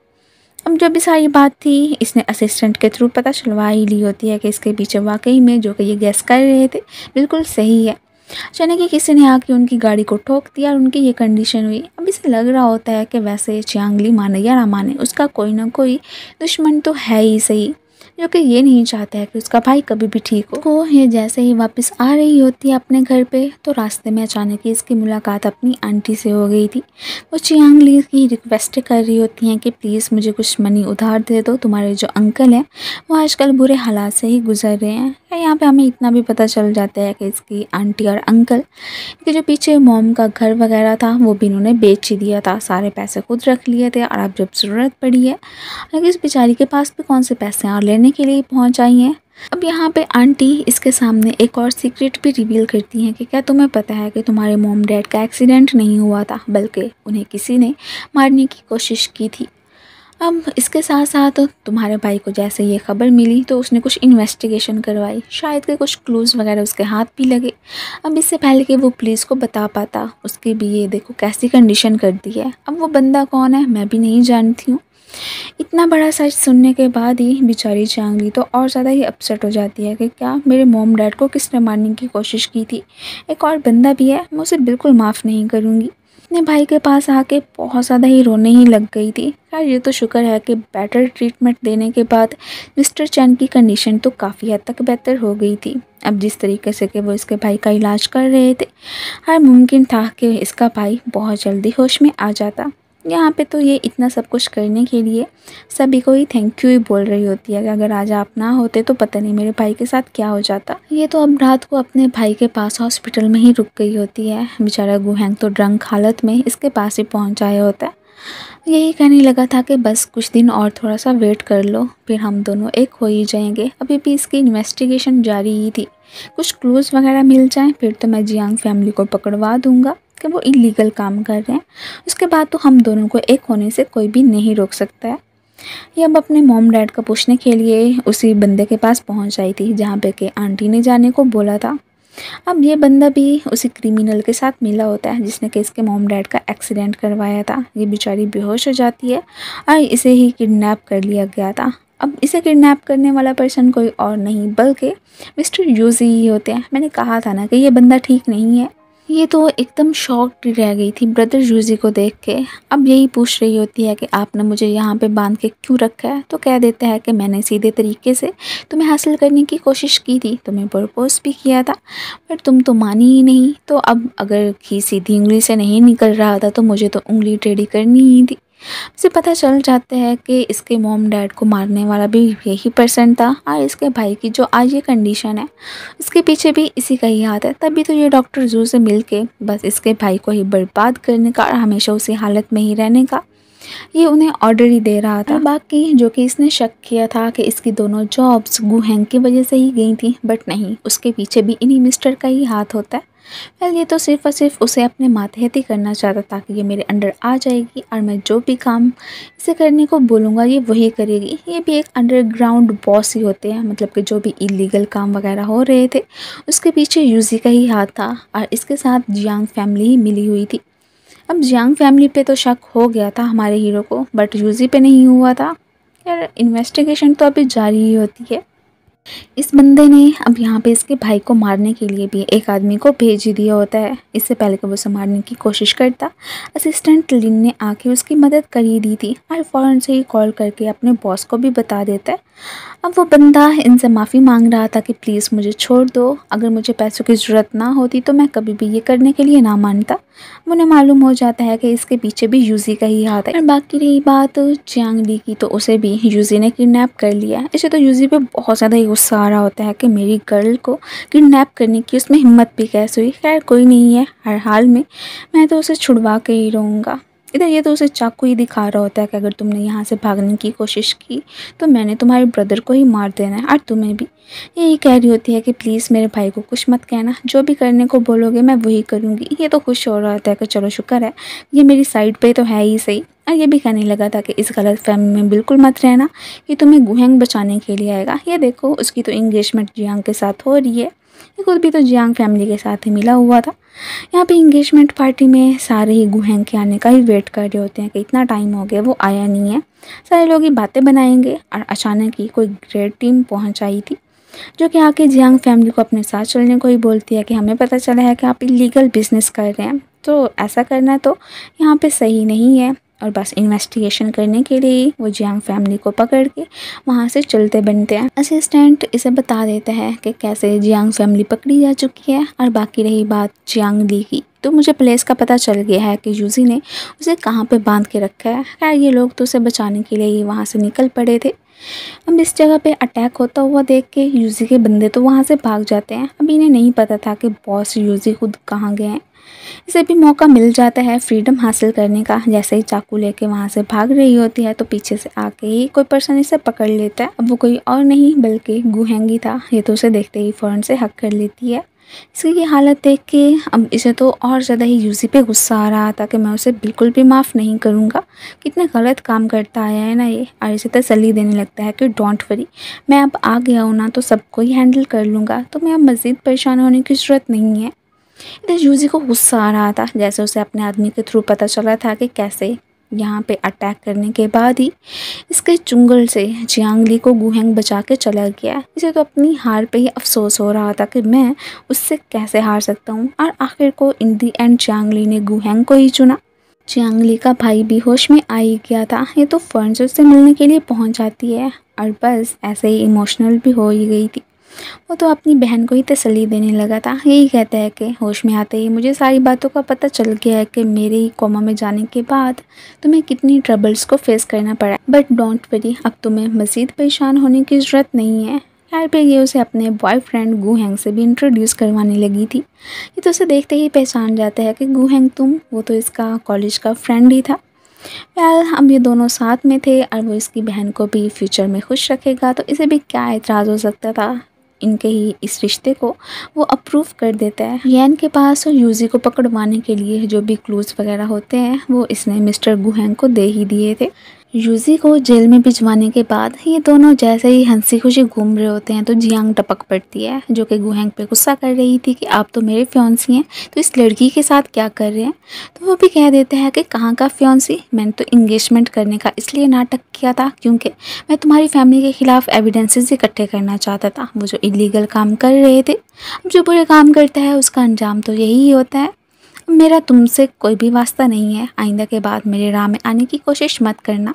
अब जब भी सारी बात थी इसने असिस्टेंट के थ्रू पता चलवा ही ली होती है कि इसके पीछे वाकई में जो कि ये गैस कर रहे थे बिल्कुल सही है। अचानक ही किसी ने आके उनकी गाड़ी को ठोक दिया और उनकी ये कंडीशन हुई। अब इसे लग रहा होता है कि वैसे चियांग ली माने या ना माने उसका कोई ना कोई दुश्मन तो है ही सही, जो कि ये नहीं चाहता है कि उसका भाई कभी भी ठीक हो। वो ये जैसे ही वापस आ रही होती है अपने घर पे तो रास्ते में अचानक ही इसकी मुलाकात अपनी आंटी से हो गई थी। वो चियांग ली की रिक्वेस्ट कर रही होती हैं कि प्लीज़ मुझे कुछ मनी उधार दे दो, तुम्हारे जो अंकल हैं वो आजकल बुरे हालात से ही गुजर रहे हैं। यहाँ पे हमें इतना भी पता चल जाता है कि इसकी आंटी और अंकल के जो पीछे मॉम का घर वगैरह था वो भी इन्होंने बेच ही दिया था। सारे पैसे खुद रख लिए थे और अब जब ज़रूरत पड़ी है लेकिन इस बेचारी के पास भी कौन से पैसे और लेने के लिए पहुंच आई हैं। अब यहाँ पे आंटी इसके सामने एक और सीक्रेट भी रिवील करती हैं कि क्या तुम्हें पता है कि तुम्हारे मॉम डैड का एक्सीडेंट नहीं हुआ था बल्कि उन्हें किसी ने मारने की कोशिश की थी। अब इसके साथ साथ तुम्हारे भाई को जैसे ये खबर मिली तो उसने कुछ इन्वेस्टिगेशन करवाई, शायद के कुछ क्लूज़ वगैरह उसके हाथ भी लगे। अब इससे पहले कि वो पुलिस को बता पाता उसकी भी ये देखो कैसी कंडीशन कर दी है। अब वो बंदा कौन है मैं भी नहीं जानती हूँ। इतना बड़ा सच सुनने के बाद ही बेचारी चांगली तो और ज़्यादा ही अपसेट हो जाती है कि क्या मेरे मॉम डैड को किसने मारने की कोशिश की थी। एक और बंदा भी है, मैं उसे बिल्कुल माफ़ नहीं करूँगी। अपने भाई के पास आके बहुत ज़्यादा ही रोने ही लग गई थी। यार ये तो शुक्र है कि बेटर ट्रीटमेंट देने के बाद मिस्टर चैन की कंडीशन तो काफ़ी हद तक बेहतर हो गई थी। अब जिस तरीके से कि वो इसके भाई का इलाज कर रहे थे हर मुमकिन था कि इसका भाई बहुत जल्दी होश में आ जाता। यहाँ पे तो ये इतना सब कुछ करने के लिए सभी को ही थैंक यू ही बोल रही होती है कि अगर आज आप ना होते तो पता नहीं मेरे भाई के साथ क्या हो जाता। ये तो अब रात को अपने भाई के पास हॉस्पिटल में ही रुक गई होती है। बेचारा गू हैंग तो ड्रंक हालत में इसके पास ही पहुँच आया होता है। यही कहने लगा था कि बस कुछ दिन और थोड़ा सा वेट कर लो, फिर हम दोनों एक हो ही जाएंगे। अभी भी इसकी इन्वेस्टिगेशन जारी ही थी, कुछ क्लूज़ वगैरह मिल जाएं फिर तो मैं जियांग फैमिली को पकड़वा दूंगा कि वो इलीगल काम कर रहे हैं। उसके बाद तो हम दोनों को एक होने से कोई भी नहीं रोक सकता है। ये अब अपने मॉम डैड का पूछने के लिए उसी बंदे के पास पहुंच आई थी जहाँ पे कि आंटी ने जाने को बोला था। अब ये बंदा भी उसी क्रिमिनल के साथ मिला होता है जिसने कि इसके मॉम डैड का एक्सीडेंट करवाया था। ये बेचारी बेहोश हो जाती है और इसे ही किडनैप कर लिया गया था। अब इसे किडनैप करने वाला पर्सन कोई और नहीं बल्कि मिस्टर यूजी ही होते हैं। मैंने कहा था ना कि ये बंदा ठीक नहीं है। ये तो एकदम शॉक्ड रह गई थी ब्रदर यूजी को देख के। अब यही पूछ रही होती है कि आपने मुझे यहाँ पे बांध के क्यों रखा है, तो कह देता है कि मैंने सीधे तरीके से तुम्हें हासिल करने की कोशिश की थी, तुम्हें प्रपोज भी किया था पर तुम तो मानी ही नहीं। तो अब अगर घी सीधी उंगली से नहीं निकल रहा था तो मुझे तो उंगली टेढ़ी करनी ही थी। उसे पता चल जाता है कि इसके मॉम डैड को मारने वाला भी यही पर्सन था और इसके भाई की जो आज ये कंडीशन है इसके पीछे भी इसी का ही हाथ है। तभी तो ये डॉक्टर जू से मिलके बस इसके भाई को ही बर्बाद करने का और हमेशा उसी हालत में ही रहने का ये उन्हें ऑर्डर ही दे रहा था। बाकी जो कि इसने शक किया था कि इसकी दोनों जॉब्स गू हैंग की वजह से ही गई थी, बट नहीं, उसके पीछे भी इन्हीं मिस्टर का ही हाथ होता है। वेल ये तो सिर्फ और सिर्फ उसे अपने मातहत ही करना चाहता था कि ये मेरे अंडर आ जाएगी और मैं जो भी काम इसे करने को बोलूँगा ये वही करेगी। ये भी एक अंडरग्राउंड बॉस ही होते हैं, मतलब कि जो भी इलीगल काम वगैरह हो रहे थे उसके पीछे यूजी का ही हाथ था और इसके साथ जियांग फैमिली ही मिली हुई थी। अब जियांग फैमिली पे तो शक हो गया था हमारे हीरो को, बट यूजी पे नहीं हुआ था। यार इन्वेस्टिगेशन तो अभी जारी ही होती है। इस बंदे ने अब यहाँ पे इसके भाई को मारने के लिए भी एक आदमी को भेज ही दिया होता है। इससे पहले कि वो उसे मारने की कोशिश करता, असिस्टेंट लिन ने आके उसकी मदद कर ही दी थी और फ़ौरन से ही कॉल करके अपने बॉस को भी बता देता है। अब वो बंदा इनसे माफ़ी मांग रहा था कि प्लीज़ मुझे छोड़ दो, अगर मुझे पैसों की ज़रूरत ना होती तो मैं कभी भी ये करने के लिए ना मानता। उन्हें मालूम हो जाता है कि इसके पीछे भी यूजी का ही हाथ है। और बाकी रही बात चियांग ली की, तो उसे भी यूजी ने किडनैप कर लिया। इसे तो यूजी पे बहुत ज़्यादा ही गुस्सा आ रहा होता है कि मेरी गर्ल को किडनैप करने की उसमें हिम्मत भी कैसे हुई। खैर कोई नहीं है, हर हाल में मैं तो उसे छुड़वा के ही रहूँगा। इधर ये तो उसे चाकू ही दिखा रहा होता है कि अगर तुमने यहाँ से भागने की कोशिश की तो मैंने तुम्हारे ब्रदर को ही मार देना है और तुम्हें भी। यही कह रही होती है कि प्लीज़ मेरे भाई को कुछ मत कहना, जो भी करने को बोलोगे मैं वही करूँगी। ये तो खुश हो रहा होता है कि चलो शुक्र है ये मेरी साइड पे तो है ही सही। और ये भी कहने लगा था कि इस गलत फहमी में बिल्कुल मत रहना कि तुम्हें गुहेंग बचाने के लिए आएगा। ये देखो उसकी तो इंगेजमेंट जियांग के साथ हो रही है, ये खुद भी तो जियांग फैमिली के साथ ही मिला हुआ था। यहाँ पे इंगेजमेंट पार्टी में सारे ही गुहेंग के आने का ही वेट कर रहे होते हैं कि इतना टाइम हो गया वो आया नहीं है। सारे लोग ही बातें बनाएंगे और अचानक ही कोई ग्रेट टीम पहुँच आई थी जो कि आके जियांग फैमिली को अपने साथ चलने को ही बोलती है कि हमें पता चला है कि आप इलीगल बिजनेस कर रहे हैं, तो ऐसा करना तो यहाँ पे सही नहीं है। और बस इन्वेस्टिगेशन करने के लिए ही वो जियांग फैमिली को पकड़ के वहाँ से चलते बनते हैं। असिस्टेंट इसे बता देता है कि कैसे जियांग फैमिली पकड़ी जा चुकी है। और बाकी रही बात जियांग ली की, तो मुझे प्लेस का पता चल गया है कि यूजी ने उसे कहाँ पे बांध के रखा है। खैर ये लोग तो उसे बचाने के लिए ही वहाँ से निकल पड़े थे। अब इस जगह पे अटैक होता हुआ देख के यूजी के बंदे तो वहाँ से भाग जाते हैं। अब इन्हें नहीं पता था कि बॉस यूजी खुद कहाँ गए हैं। इसे भी मौका मिल जाता है फ्रीडम हासिल करने का। जैसे ही चाकू लेके वहाँ से भाग रही होती है तो पीछे से आके ही कोई पर्सन इसे पकड़ लेता है। अब वो कोई और नहीं बल्कि गुहेंगी था। ये तो उसे देखते ही फ़ौरन से हक कर लेती है। इसकी ये हालत देख के अब इसे तो और ज़्यादा ही यूजी पे गुस्सा आ रहा था कि मैं उसे बिल्कुल भी माफ़ नहीं करूँगा, कितने गलत काम करता आया है ना ये। और इसे तसल्ली देने लगता है कि डोंट वरी, मैं अब आ गया हूँ ना तो सबको ही हैंडल कर लूँगा, तो मैं अब मज़ीद परेशान होने की ज़रूरत नहीं है। इधर यूजी को गुस्सा आ रहा था जैसे उसे अपने आदमी के थ्रू पता चला था कि कैसे यहाँ पे अटैक करने के बाद ही इसके चुंगल से जियांग ली को गुहेंग बचा के चला गया। इसे तो अपनी हार पे ही अफसोस हो रहा था कि मैं उससे कैसे हार सकता हूँ। और आखिर को इन दी एंड जियांग ली ने गुहेंग को ही चुना। जियांग ली का भाई भी होश में आ ही गया था। ये तो फौरन से उससे मिलने के लिए पहुँच जाती है और बस ऐसे ही इमोशनल भी हो ही गई थी। वो तो अपनी बहन को ही तसल्ली देने लगा था। यही कहता है कि होश में आते ही मुझे सारी बातों का पता चल गया है कि मेरे ही कोमा में जाने के बाद तुम्हें कितनी ट्रबल्स को फेस करना पड़ा, बट डोंट वरी, अब तुम्हें मज़ीद परेशान होने की ज़रूरत नहीं है। खैर पे ये उसे अपने बॉयफ्रेंड गुहेंग से भी इंट्रोड्यूस करवाने लगी थी। ये तो उसे देखते ही पहचान जाता है कि गुहेंग वो तो इसका कॉलेज का फ्रेंड ही था। वेल अब ये दोनों साथ में थे और वो इसकी बहन को भी फ्यूचर में खुश रखेगा, तो इसे भी क्या एतराज़ हो सकता था। इनके ही इस रिश्ते को वो अप्रूव कर देता है। रियान के पास और यूजी को पकड़वाने के लिए जो भी क्लूज़ वगैरह होते हैं वो इसने मिस्टर गुहेंग को दे ही दिए थे। यूजी को जेल में भिजवाने के बाद ये दोनों जैसे ही हंसी खुशी घूम रहे होते हैं तो जियांग टपक पड़ती है, जो कि गुहेंग पे गुस्सा कर रही थी कि आप तो मेरे फियांसी हैं, तो इस लड़की के साथ क्या कर रहे हैं। तो वो भी कह देते हैं कि कहाँ का फियांसी, मैंने तो इंगेजमेंट करने का इसलिए नाटक किया था क्योंकि मैं तुम्हारी फैमिली के खिलाफ एविडेंसेस इकट्ठे करना चाहता था। वो जो इलीगल काम कर रहे थे, अब जो बुरे काम करता है उसका अंजाम तो यही होता है। मेरा तुमसे कोई भी वास्ता नहीं है, आइंदा के बाद मेरे राह में आने की कोशिश मत करना।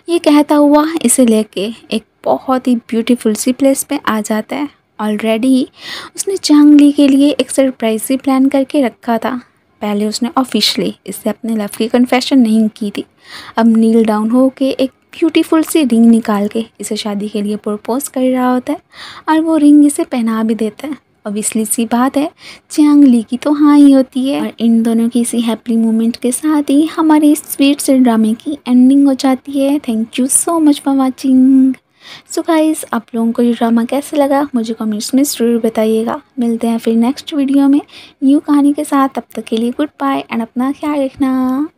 ये कहता हुआ इसे लेके एक बहुत ही ब्यूटीफुल सी प्लेस पे आ जाता है। ऑलरेडी उसने चांग ली के लिए एक सरप्राइज ही प्लान करके रखा था। पहले उसने ऑफिशियली इससे अपने लव की कन्फेशन नहीं की थी, अब नील डाउन हो के एक ब्यूटीफुल सी रिंग निकाल के इसे शादी के लिए प्रपोज कर रहा होता है और वो रिंग इसे पहना भी देता है। ऑब्वियसली सी बात है, चांग ली की तो हाँ ही होती है। और इन दोनों की इसी हैप्पी मोमेंट के साथ ही हमारे इस स्वीट से ड्रामे की एंडिंग हो जाती है। Thank you so much for watching. So guys, आप लोगों को ये ड्रामा कैसे लगा मुझे कमेंट्स में ज़रूर बताइएगा। मिलते हैं फिर नेक्स्ट वीडियो में न्यू कहानी के साथ। तब तक के लिए गुड बाय एंड अपना ख्याल रखना।